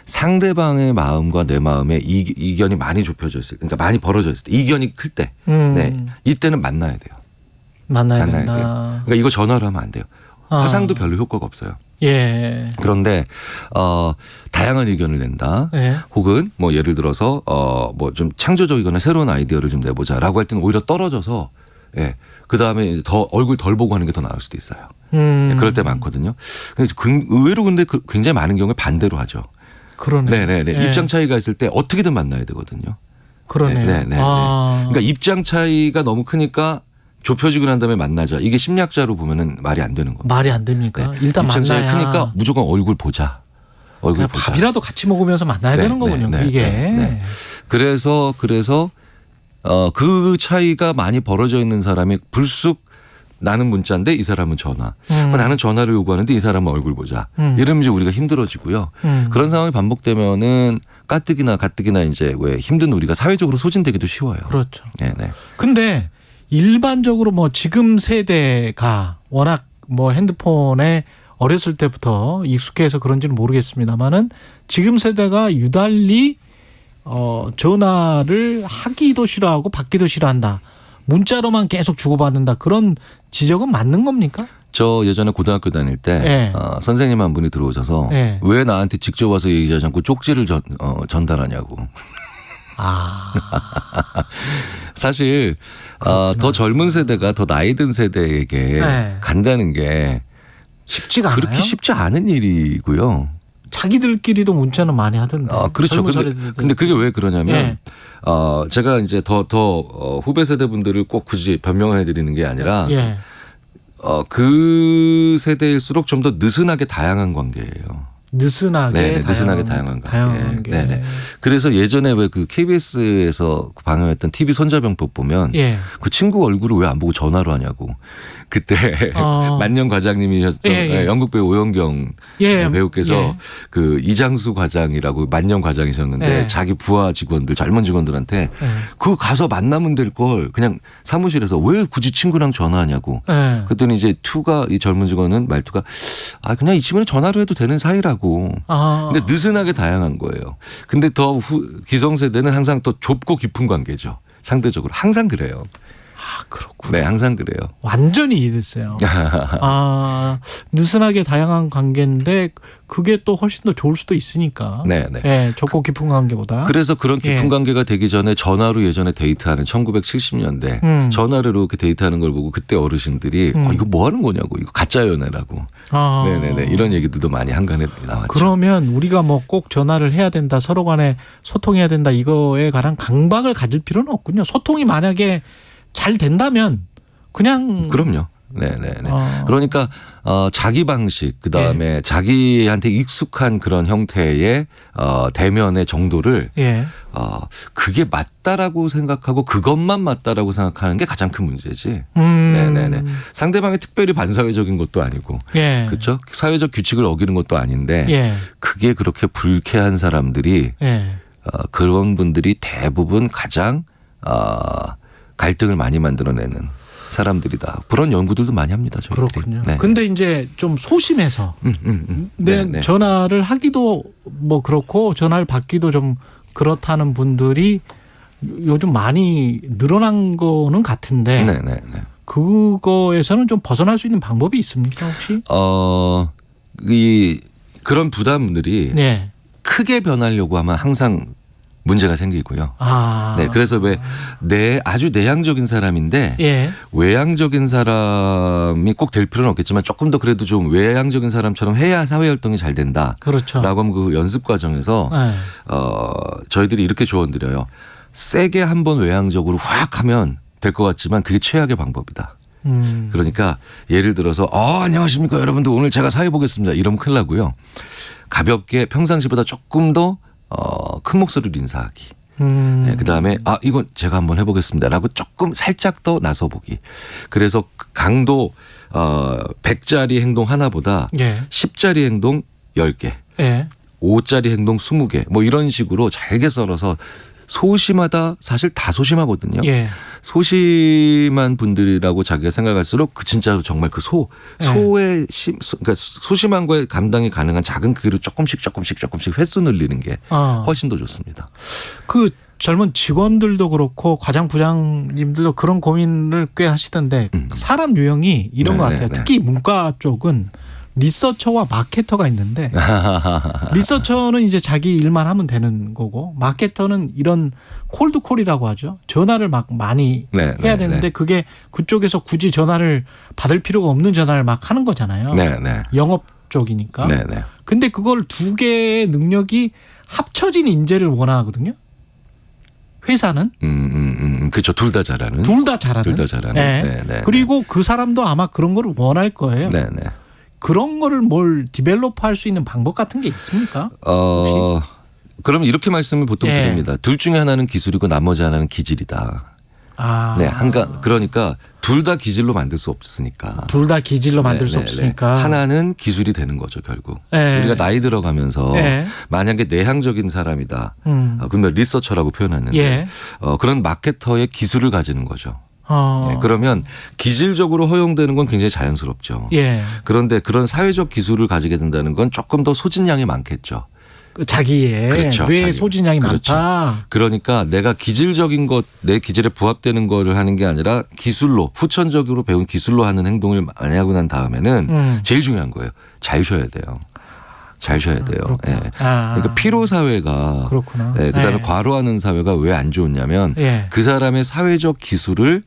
상대방의 마음과 내 마음의 이견이 많이 좁혀져 있을 때, 그러니까 많이 벌어져 있을 때, 이견이 클 때, 이때는 만나야 돼요. 만나야 돼요. 그러니까 이거 전화로 하면 안 돼요. 화상도 별로 효과가 없어요. 그런데 다양한 의견을 낸다. 혹은 뭐 예를 들어서 뭐 좀 창조적이거나 새로운 아이디어를 좀 내보자라고 할 때는 오히려 떨어져서 그 다음에 더 얼굴 덜 보고 하는 게 더 나을 수도 있어요. 그럴 때 많거든요. 의외로 근데 굉장히 많은 경우에 반대로 하죠. 그러네. 입장 차이가 있을 때 어떻게든 만나야 되거든요. 그러네요. 그러니까 입장 차이가 너무 크니까 좁혀지고 난 다음에 만나자. 이게 심리학자로 보면은 말이 안 되는 겁니다. 말이 안 됩니까? 일단 입장 차이 만나야. 크니까 무조건 얼굴 보자. 그냥 밥이라도 같이 먹으면서 만나야 되는 거군요. 이게. 그래서 그 차이가 많이 벌어져 있는 사람이 불쑥 나는 문자인데 이 사람은 전화. 나는 전화를 요구하는데 이 사람은 얼굴 보자. 이러면 이제 우리가 힘들어지고요. 그런 상황이 반복되면은 가뜩이나 이제 왜 힘든 우리가 사회적으로 소진되기도 쉬워요. 그렇죠. 근데 일반적으로 뭐 지금 세대가 워낙 뭐 핸드폰에 어렸을 때부터 익숙해서 그런지는 모르겠습니다만은 지금 세대가 유달리 전화를 하기도 싫어하고 받기도 싫어한다. 문자로만 계속 주고받는다. 그런 지적은 맞는 겁니까? 저 예전에 고등학교 다닐 때 선생님 한 분이 들어오셔서 왜 나한테 직접 와서 얘기하지 않고 쪽지를 전달하냐고. 사실 더 젊은 세대가 더 나이 든 세대에게 간다는 게 쉽지가 않아요. 그렇게 쉽지 않은 일이고요. 자기들끼리도 문자는 많이 하던데. 그렇죠. 근데 그게 왜 그러냐면 제가 이제 더 후배 세대 분들을 꼭 굳이 변명해 드리는 게 아니라 그 세대일수록 좀 더 느슨하게 다양한 관계예요. 느슨하게 네, 느슨하게 다양한 관계. 네네. 그래서 예전에 왜 그 KBS에서 방영했던 TV 손자병법 보면 예. 그 친구 얼굴을 왜 안 보고 전화로 하냐고. 그때 만년 과장님이셨던 연극 배우 오영경 배우께서 그 이장수 과장이라고 만년 과장이셨는데 자기 부하 직원들 젊은 직원들한테 그거 가서 만나면 될 걸 그냥 사무실에서 왜 굳이 친구랑 전화하냐고. 그랬더니 이제 이 젊은 직원은 말투가 그냥 이 친구는 전화로 해도 되는 사이라고. 근데 느슨하게 다양한 거예요. 근데 더 기성세대는 항상 더 좁고 깊은 관계죠. 상대적으로 항상 그래요. 그렇군요. 네, 항상 그래요. 완전히 이해됐어요. 느슨하게 다양한 관계인데 그게 또 훨씬 더 좋을 수도 있으니까. 네. 좁고 깊은 관계보다. 그래서 그런 깊은 관계가 되기 전에 전화로 예전에 데이트하는 1970년대 전화로 이렇게 데이트하는 걸 보고 그때 어르신들이 이거 뭐 하는 거냐고. 이거 가짜 연애라고. 네네네. 이런 얘기들도 많이 한간에 나왔죠. 그러면 우리가 뭐 꼭 전화를 해야 된다. 서로 간에 소통해야 된다. 이거에 관한 강박을 가질 필요는 없군요. 소통이 만약에 잘 된다면 그냥. 그럼요. 네네네. 그러니까 자기 방식 그다음에 자기한테 익숙한 그런 형태의 대면의 정도를 그게 맞다라고 생각하고 그것만 맞다라고 생각하는 게 가장 큰 문제지. 네네네. 상대방이 특별히 반사회적인 것도 아니고, 그렇죠? 사회적 규칙을 어기는 것도 아닌데, 그게 그렇게 불쾌한 사람들이 그런 분들이 대부분 가장 갈등을 많이 만들어내는 사람들이다. 그런 연구들도 많이 합니다. 저희들이. 그렇군요. 근데 이제 좀 소심해서 전화를 하기도 뭐 그렇고 전화를 받기도 좀 그렇다는 분들이 요즘 많이 늘어난 거는 같은데 그거에서는 좀 벗어날 수 있는 방법이 있습니까 혹시? 그런 부담들이 크게 변하려고 하면 항상 문제가 생기고요. 네, 그래서 왜 아주 내향적인 사람인데 외향적인 사람이 꼭 될 필요는 없겠지만 조금 더 그래도 좀 외향적인 사람처럼 해야 사회 활동이 잘 된다. 그렇죠. 라고 하면 그 연습 과정에서 저희들이 이렇게 조언드려요. 세게 한번 외향적으로 확 하면 될 것 같지만 그게 최악의 방법이다. 그러니까 예를 들어서 안녕하십니까 여러분들 오늘 제가 사회 보겠습니다. 이러면 큰일 나고요. 가볍게 평상시보다 조금 더 큰 목소리로 인사하기. 그다음에 이건 제가 한번 해보겠습니다라고 조금 살짝 더 나서보기. 그래서 강도 100짜리 행동 하나보다 10짜리 행동 10개, 5짜리 행동 20개 뭐 이런 식으로 잘게 썰어서 소심하다 사실 다 소심하거든요. 소심한 분들이라고 자기가 생각할수록 그 진짜로 정말 그 소의 그러니까 소심한 거에 감당이 가능한 작은 크기로 조금씩 횟수 늘리는 게 훨씬 더 좋습니다. 그 젊은 직원들도 그렇고 과장 부장님들도 그런 고민을 꽤 하시던데 사람 유형이 이런 것 같아요. 특히 문과 쪽은 리서처와 마케터가 있는데 리서처는 이제 자기 일만 하면 되는 거고 마케터는 이런 콜드콜이라고 하죠. 전화를 막 많이 해야 되는데 그게 그쪽에서 굳이 전화를 받을 필요가 없는 전화를 막 하는 거잖아요. 영업 쪽이니까. 근데 그걸 두 개의 능력이 합쳐진 인재를 원하거든요. 회사는. 그렇죠. 둘 다 잘하는. 둘 다 잘하는. 그리고 그 사람도 아마 그런 걸 원할 거예요. 그런 거를 뭘 디벨롭할 수 있는 방법 같은 게 있습니까? 그럼 이렇게 말씀을 보통 드립니다. 둘 중에 하나는 기술이고 나머지 하나는 기질이다. 그러니까 둘 다 기질로 만들 수 없으니까. 둘 다 기질로 만들 수 없으니까. 하나는 기술이 되는 거죠 결국. 우리가 나이 들어가면서 만약에 내향적인 사람이다. 그러면 리서처라고 표현했는데 그런 마케터의 기술을 가지는 거죠. 그러면 기질적으로 허용되는 건 굉장히 자연스럽죠. 그런데 그런 사회적 기술을 가지게 된다는 건 조금 더 소진량이 많겠죠. 자기의 뇌의 소진량이 많다. 그러니까 내가 기질적인 것, 내 기질에 부합되는 거를 하는 게 아니라 기술로 후천적으로 배운 기술로 하는 행동을 많이 하고 난 다음에는 제일 중요한 거예요. 잘 쉬어야 돼요. 잘 쉬어야 돼요. 그러니까 피로 사회가 그다음에 과로하는 사회가 왜 안 좋냐면 그 사람의 사회적 기술을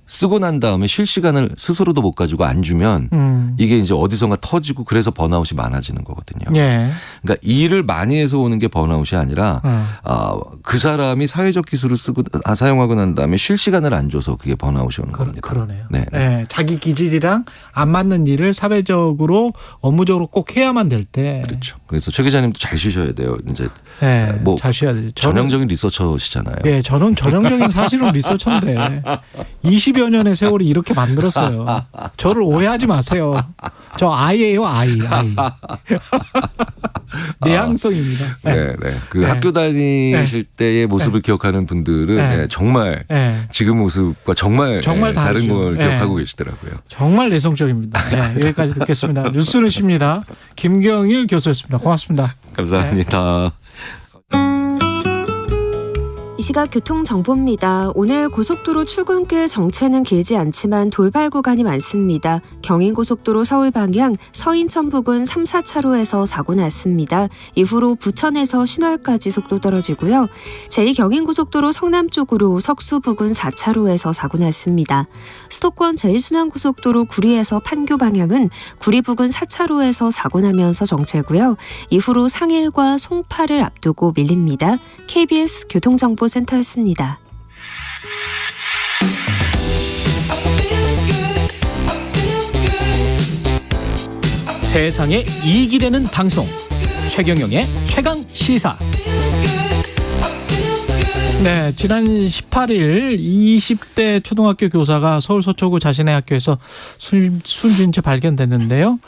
쓰고 난 다음에 쉴 시간을 스스로도 못 가지고 안 주면 이게 이제 어디선가 터지고 그래서 번아웃이 많아지는 거거든요. 예. 그러니까 일을 많이 해서 오는 게 번아웃이 아니라 그 사람이 사회적 기술을 사용하고 난 다음에 쉴 시간을 안 줘서 그게 번아웃이 오는 겁니다. 그러네요. 네. 네. 자기 기질이랑 안 맞는 일을 사회적으로 업무적으로 꼭 해야만 될 때. 그렇죠. 그래서 최 기자님도 잘 쉬셔야 돼요. 이제 네, 뭐 잘 쉬어야 돼요. 전형적인 리서처시잖아요. 네, 저는 전형적인 사실은 리서처인데 20여 년의 세월이 이렇게 만들었어요. 저를 오해하지 마세요. 저 아이예요, 아이. 내향성입니다. 네, 네. 그 학교 다니실 때의 모습을 기억하는 분들은 정말 지금 모습과 정말 다른 걸 기억하고 계시더라고요. 정말 내성적입니다. 네, 여기까지 듣겠습니다. 뉴스는 쉽니다. 김경일 교수였습니다. 고맙습니다. 감사합니다. 이 시각 교통정보입니다. 오늘 고속도로 출근길 정체는 길지 않지만 돌발 구간이 많습니다. 경인고속도로 서울 방향 서인천 부근 3, 4차로에서 사고 났습니다. 이후로 부천에서 신월까지 속도 떨어지고요. 제2경인고속도로 성남 쪽으로 석수 부근 4차로에서 사고 났습니다. 수도권 제1순환고속도로 구리에서 판교 방향은 구리 부근 4차로에서 사고 나면서 정체고요. 이후로 상일과 송파를 앞두고 밀립니다. KBS 교통정보 센터였습니다. 세상에 이익이 되는 방송 최경영의 최강 시사. 네, 지난 18일 20대 초등학교 교사가 서울 서초구 자신의 학교에서 숨진 채 발견됐는데요.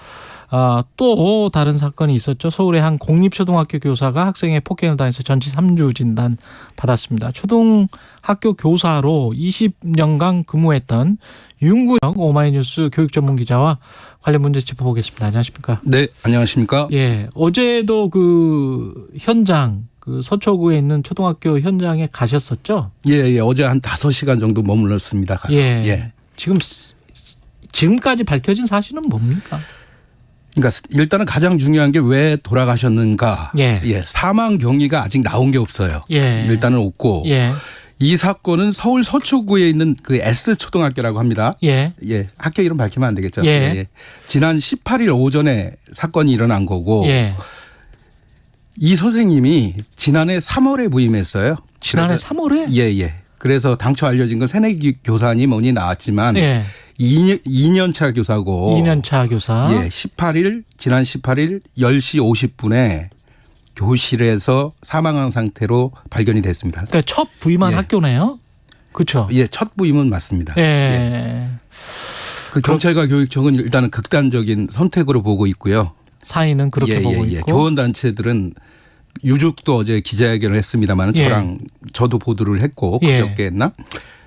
또 다른 사건이 있었죠. 서울의 한 공립초등학교 교사가 학생의 폭행을 당해서 전치 3주 진단 받았습니다. 초등학교 교사로 20년간 근무했던 윤구영 오마이뉴스 교육전문기자와 관련 문제 짚어보겠습니다. 안녕하십니까? 네, 안녕하십니까? 예, 어제도 그 현장, 그 서초구에 있는 초등학교 현장에 가셨었죠? 예, 어제 한 5시간 정도 머물렀습니다. 가서. 예. 지금까지 밝혀진 사실은 뭡니까? 그러니까 일단은 가장 중요한 게 왜 돌아가셨는가. 사망 경위가 아직 나온 게 없어요. 일단은 없고. 이 사건은 서울 서초구에 있는 그 S초등학교라고 합니다. 학교 이름 밝히면 안 되겠죠. 지난 18일 오전에 사건이 일어난 거고. 이 선생님이 지난해 3월에 부임했어요. 지난해 3월에? 예. 그래서 당초 알려진 건 새내기 교사니 뭐니 나왔지만 2년차 교사고. 2년차 교사. 지난 18일 10시 50분에 교실에서 사망한 상태로 발견이 됐습니다. 그러니까 첫 부임한 학교네요. 그렇죠. 첫 부임은 맞습니다. 그 경찰과 교육청은 일단은 극단적인 선택으로 보고 있고요. 사인은 그렇게 보고 있고. 교원단체들은 유족도 어제 기자회견을 했습니다만 저도 보도를 했고 그저께 했나?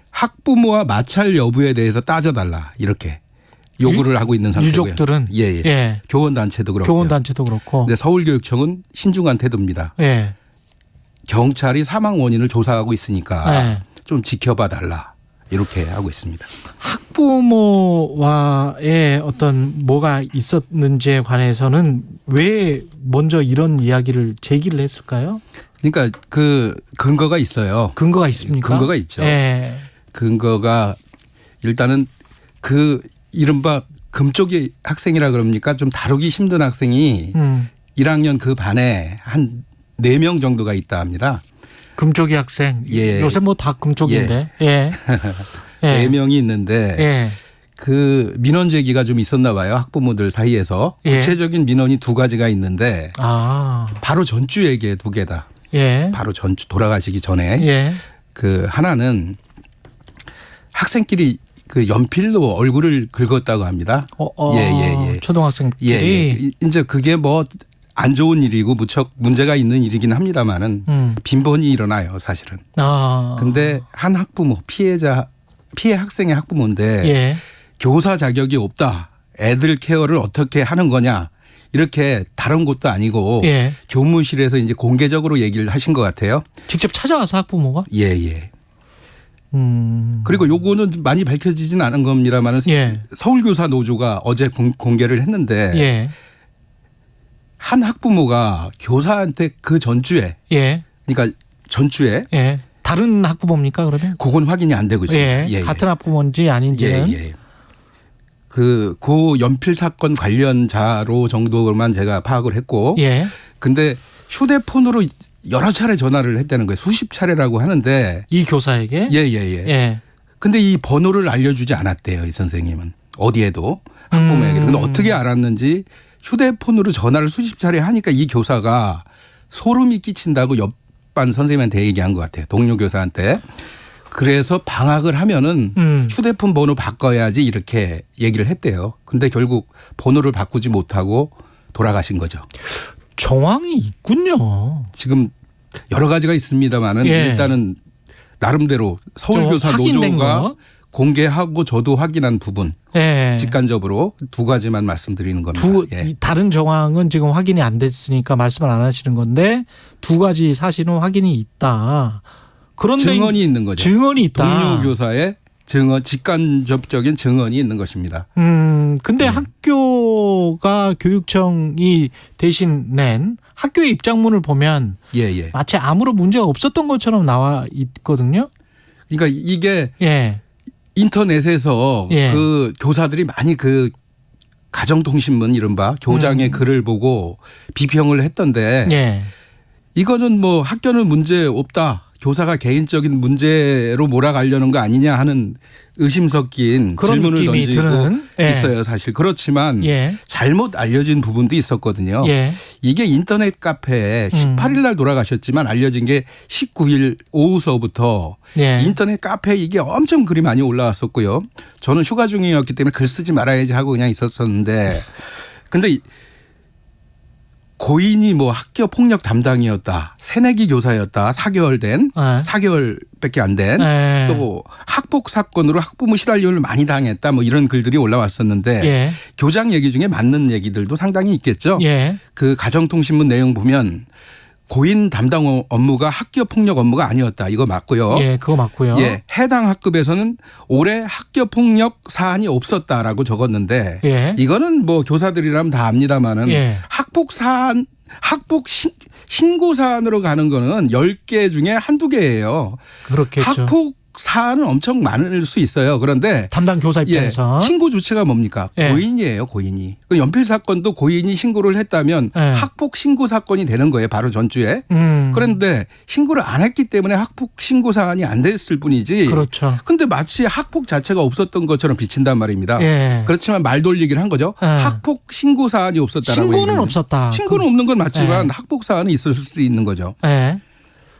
학부모와 마찰 여부에 대해서 따져달라 이렇게 요구를 하고 있는 상태고요. 유족들은? 교원단체도 그렇고. 교원단체도 그렇고. 근데 서울교육청은 신중한 태도입니다. 경찰이 사망 원인을 조사하고 있으니까 좀 지켜봐 달라 이렇게 하고 있습니다. 학부모와의 어떤 뭐가 있었는지에 관해서는 왜 먼저 이런 이야기를 제기를 했을까요? 그러니까 그 근거가 있어요. 근거가 있습니까? 근거가 있죠. 근거가 일단은 그 이른바 금쪽이 학생이라 그럽니까? 좀 다루기 힘든 학생이 1학년 그 반에 한 4명 정도가 있다 합니다. 금쪽이 학생. 요새 뭐 다 금쪽인데. 4명이 있는데 그 민원 제기가 좀 있었나 봐요. 학부모들 사이에서. 구체적인 민원이 2가지가 있는데 바로 전주에게 2개다. 바로 전주 돌아가시기 전에. 그 하나는 학생끼리 그 연필로 얼굴을 긁었다고 합니다. 초등학생끼리. 이제 그게 뭐 안 좋은 일이고 무척 문제가 있는 일이긴 합니다만은 빈번히 일어나요, 사실은. 근데 한 학부모, 피해 학생의 학부모인데 교사 자격이 없다. 애들 케어를 어떻게 하는 거냐. 이렇게 다른 곳도 아니고 교무실에서 이제 공개적으로 얘기를 하신 것 같아요. 직접 찾아와서 학부모가? 그리고 요거는 많이 밝혀지진 않은 겁니다만 서울교사 노조가 어제 공개를 했는데 한 학부모가 교사한테 그 전주에 그러니까 전주에 다른 학부모입니까 그러면? 그건 확인이 안 되고 있습니다. 예. 같은 학부모인지 아닌지는. 예. 고 연필 사건 관련자로 정도만 제가 파악을 했고. 예. 근데 휴대폰으로 여러 차례 전화를 했다는 거예요. 수십 차례라고 하는데. 이 교사에게? 예. 근데 이 번호를 알려주지 않았대요. 이 선생님은. 어디에도 학부모에게. 근데 어떻게 알았는지 휴대폰으로 전화를 수십 차례 하니까 이 교사가 소름이 끼친다고 옆반 선생님한테 얘기한 것 같아요. 동료 교사한테. 그래서 방학을 하면은 휴대폰 번호 바꿔야지 이렇게 얘기를 했대요. 근데 결국 번호를 바꾸지 못하고 돌아가신 거죠. 정황이 있군요. 지금 여러 가지가 있습니다만은 일단은 나름대로 서울교사 노조가 공개하고 저도 확인한 부분 직간접으로 두 가지만 말씀드리는 겁니다. 다른 정황은 지금 확인이 안 됐으니까 말씀을 안 하시는 건데 두 가지 사실은 확인이 있다. 그런데 증언이 있는 거죠. 증언이 있다. 동료 교사의 증언, 직간접적인 증언이 있는 것입니다. 근데 학교가 교육청이 대신 낸 학교의 입장문을 보면 마치 아무런 문제가 없었던 것처럼 나와 있거든요. 그러니까 이게 인터넷에서 그 교사들이 많이 그 가정통신문 이른바 교장의 글을 보고 비평을 했던데 이거는 뭐 학교는 문제 없다. 교사가 개인적인 문제로 몰아가려는 거 아니냐 하는 의심 섞인 질문을 던지고 있어요. 사실. 그렇지만 잘못 알려진 부분도 있었거든요. 이게 인터넷 카페에 18일 날 돌아가셨지만 알려진 게 19일 오후서부터 인터넷 카페에 이게 엄청 글이 많이 올라왔었고요. 저는 휴가 중이었기 때문에 글 쓰지 말아야지 하고 그냥 있었었는데 근데 고인이 뭐 학교 폭력 담당이었다. 새내기 교사였다. 4개월밖에 안 된. 또 학폭 사건으로 학부모 시달림을 많이 당했다. 뭐 이런 글들이 올라왔었는데 교장 얘기 중에 맞는 얘기들도 상당히 있겠죠. 그 가정통신문 내용 보면 고인 담당 업무가 학교 폭력 업무가 아니었다. 이거 맞고요. 그거 맞고요. 해당 학급에서는 올해 학교 폭력 사안이 없었다라고 적었는데 이거는 뭐 교사들이라면 다 압니다만은 학폭 사안, 학폭 신고 사안으로 가는 거는 10개 중에 한두 개예요. 그렇겠죠. 학폭 사안은 엄청 많을 수 있어요. 그런데 담당 교사 입장에서 신고 주체가 뭡니까? 고인이에요. 고인이. 연필 사건도 고인이 신고를 했다면 학폭 신고 사건이 되는 거예요. 바로 전주에. 그런데 신고를 안 했기 때문에 학폭 신고 사안이 안 됐을 뿐이지. 그렇죠. 근데 마치 학폭 자체가 없었던 것처럼 비친단 말입니다. 그렇지만 말 돌리기를 한 거죠. 학폭 신고 사안이 없었다라고. 신고는 없었다. 신고는 없는 건 맞지만 학폭 사안은 있을 수 있는 거죠.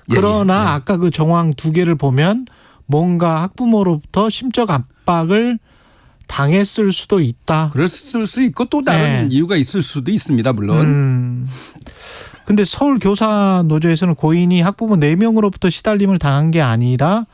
그러나 아까 그 정황 두 개를 보면 뭔가 학부모로부터 심적 압박을 당했을 수도 있다. 그랬을 수 있고 또 다른 이유가 있을 수도 있습니다. 물론. 근데 서울교사노조에서는 고인이 학부모 4명으로부터 시달림을 당한 게 아니라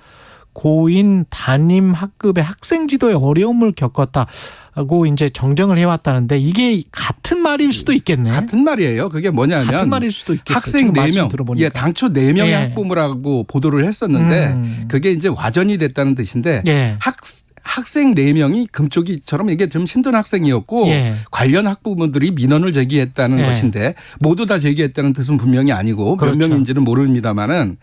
고인 담임 학급의 학생 지도에 어려움을 겪었다고 이제 정정을 해왔다는데 이게 같은 말일 수도 있겠네. 같은 말이에요. 그게 뭐냐면 같은 말일 수도 있겠어요. 학생 4명. 당초 4명의 학부모라고 보도를 했었는데 그게 이제 와전이 됐다는 뜻인데 학생 4명이 금쪽이처럼 이게 좀 힘든 학생이었고 관련 학부모들이 민원을 제기했다는 것인데 모두 다 제기했다는 뜻은 분명히 아니고 몇 명인지는 모릅니다만은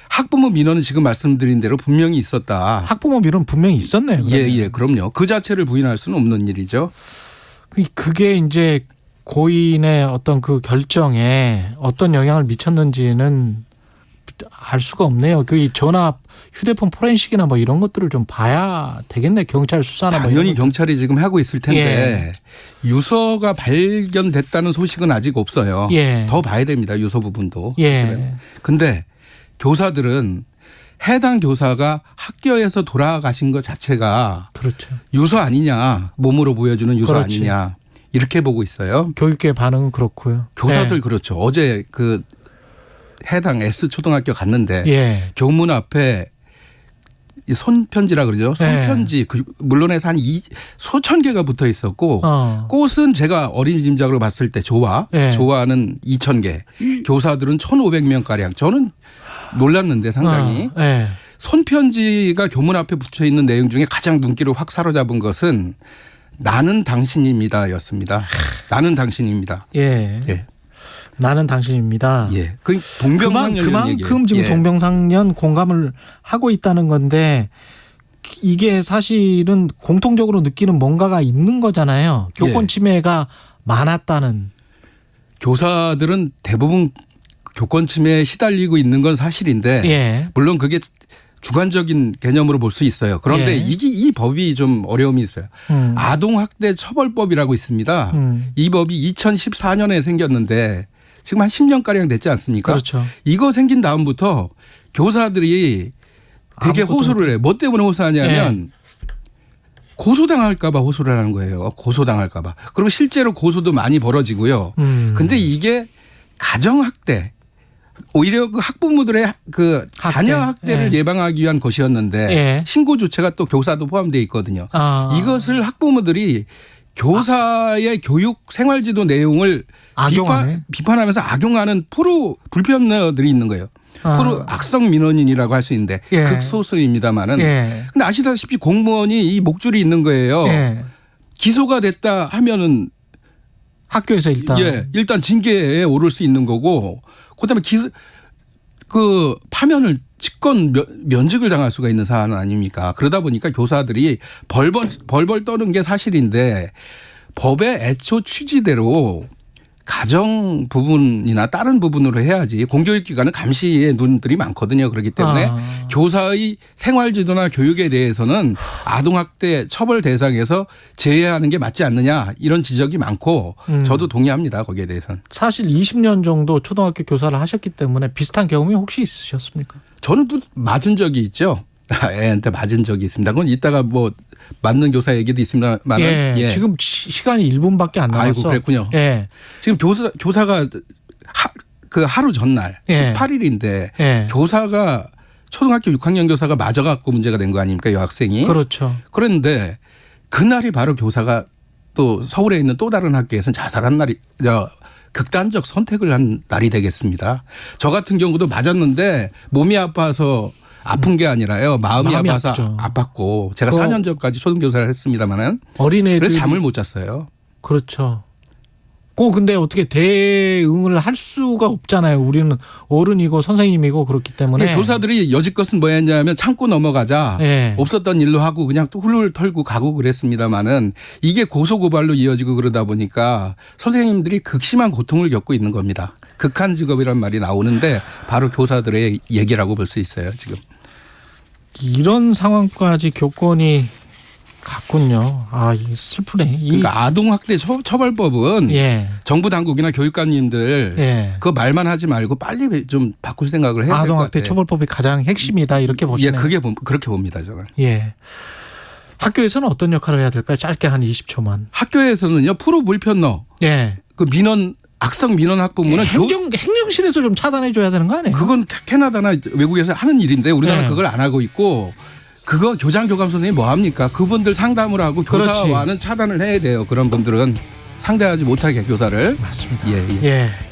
학부모 민원은 지금 말씀드린 대로 분명히 있었다. 학부모 민원 분명히 있었네요. 그럼요. 그 자체를 부인할 수는 없는 일이죠. 그게 이제 고인의 어떤 그 결정에 어떤 영향을 미쳤는지는 알 수가 없네요. 그 전화, 휴대폰 포렌식이나 뭐 이런 것들을 좀 봐야 되겠네. 경찰 수사나 당연히 뭐 경찰이 지금 하고 있을 텐데 유서가 발견됐다는 소식은 아직 없어요. 더 봐야 됩니다. 유서 부분도. 근데 교사들은 해당 교사가 학교에서 돌아가신 것 자체가 유서 아니냐, 몸으로 보여주는 유서 아니냐 이렇게 보고 있어요. 교육계 반응은 그렇고요. 교사들 그렇죠. 어제 그 해당 S초등학교 갔는데 교문 앞에 손편지라 그러죠. 손편지 물론에서 한 수천 개가 붙어 있었고 꽃은 제가 어린이집장으로 봤을 때 조화는 2,000개, 교사들은 1,500명가량. 저는 놀랐는데 상당히. 손편지가 교문 앞에 붙여 있는 내용 중에 가장 눈길을 확 사로잡은 것은 나는 당신입니다 였습니다. 나는 당신입니다. 나는 당신입니다. 예. 그 동병상련 그만큼 지금 동병상련 공감을 하고 있다는 건데 이게 사실은 공통적으로 느끼는 뭔가가 있는 거잖아요. 교권 침해가 많았다는. 교사들은 대부분 교권 침해에 시달리고 있는 건 사실인데 물론 그게 주관적인 개념으로 볼 수 있어요. 그런데 이 법이 좀 어려움이 있어요. 아동학대 처벌법이라고 있습니다. 이 법이 2014년에 생겼는데 지금 한 10년가량 됐지 않습니까? 그렇죠. 이거 생긴 다음부터 교사들이 되게 호소를 해요. 뭐 때문에 호소하냐면 고소당할까 봐 호소를 하는 거예요. 고소당할까 봐. 그리고 실제로 고소도 많이 벌어지고요. 근데 이게 가정학대 오히려 그 학부모들의 그 자녀 학대를 예방하기 위한 것이었는데 신고 주체가 또 교사도 포함되어 있거든요. 이것을 학부모들이 교사의 교육 생활지도 내용을 비판하면서 악용하는 프로 불편녀들이 있는 거예요. 프로 악성 민원인이라고 할 수 있는데 극소수입니다만은. 근데 아시다시피 공무원이 이 목줄이 있는 거예요. 기소가 됐다 하면은 학교에서 일단 징계에 오를 수 있는 거고 그다음에 그 파면을 직권 면직을 당할 수가 있는 사안 아닙니까? 그러다 보니까 교사들이 벌벌 떠는 게 사실인데 법의 애초 취지대로 가정 부분이나 다른 부분으로 해야지 공교육기관은 감시의 눈들이 많거든요. 그렇기 때문에 교사의 생활지도나 교육에 대해서는 아동학대 처벌 대상에서 제외하는 게 맞지 않느냐 이런 지적이 많고 저도 동의합니다. 거기에 대해서는. 사실 20년 정도 초등학교 교사를 하셨기 때문에 비슷한 경험이 혹시 있으셨습니까? 저는 또 맞은 적이 있죠. 애한테 맞은 적이 있습니다. 그건 이따가 뭐 맞는 교사 얘기도 있습니다만. 지금 시간이 1분밖에 안 남았어. 아이고 그랬군요. 지금 교사가 그 하루 전날 18일인데 교사가 초등학교 6학년 교사가 맞아갖고 문제가 된 거 아닙니까? 여학생이. 그렇죠. 그런데 그날이 바로 교사가 또 서울에 있는 또 다른 학교에서는 자살한 날이 극단적 선택을 한 날이 되겠습니다. 저 같은 경우도 맞았는데 몸이 아파서 아픈 게 아니라요. 마음이 아파서 아프죠. 아팠고 제가 4년 전까지 초등교사를 했습니다만은 어린애들 그래서 잠을 못 잤어요. 그렇죠. 근데 어떻게 대응을 할 수가 없잖아요. 우리는 어른이고 선생님이고 그렇기 때문에. 교사들이 여지껏은 뭐였냐면 참고 넘어가자. 없었던 일로 하고 그냥 또 훌훌 털고 가고 그랬습니다만은 이게 고소고발로 이어지고 그러다 보니까 선생님들이 극심한 고통을 겪고 있는 겁니다. 극한 직업이란 말이 나오는데 바로 교사들의 얘기라고 볼 수 있어요. 지금. 이런 상황까지 교권이 갔군요. 슬프네. 그러니까 아동학대 처벌법은 정부 당국이나 교육감님들 그거 말만 하지 말고 빨리 좀 바꿀 생각을 해야 될 것 같아요. 아동학대 처벌법이 가장 핵심이다 이렇게 보시네요. 그렇게 봅니다 저는. 학교에서는 어떤 역할을 해야 될까요? 짧게 한 20초만. 학교에서는요 프로 불편러. 그 민원 악성 민원 학부모는 행정실에서 좀 차단해 줘야 되는 거 아니에요? 그건 캐나다나 외국에서 하는 일인데 우리나라는 그걸 안 하고 있고 그거 교장 교감 선생님이 뭐 합니까? 그분들 상담을 하고 교사와는 차단을 해야 돼요. 그런 분들은 상대하지 못하게 교사를. 맞습니다.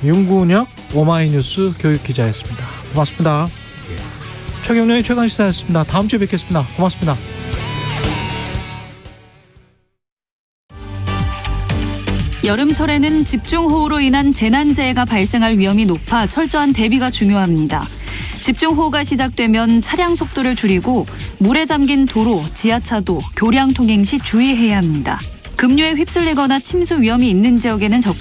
윤군혁 오마이뉴스 교육기자였습니다. 고맙습니다. 최경영의 최강시사였습니다. 다음 주에 뵙겠습니다. 고맙습니다. 여름철에는 집중호우로 인한 재난재해가 발생할 위험이 높아 철저한 대비가 중요합니다. 집중호우가 시작되면 차량 속도를 줄이고 물에 잠긴 도로, 지하차도, 교량 통행 시 주의해야 합니다. 급류에 휩쓸리거나 침수 위험이 있는 지역에는 접근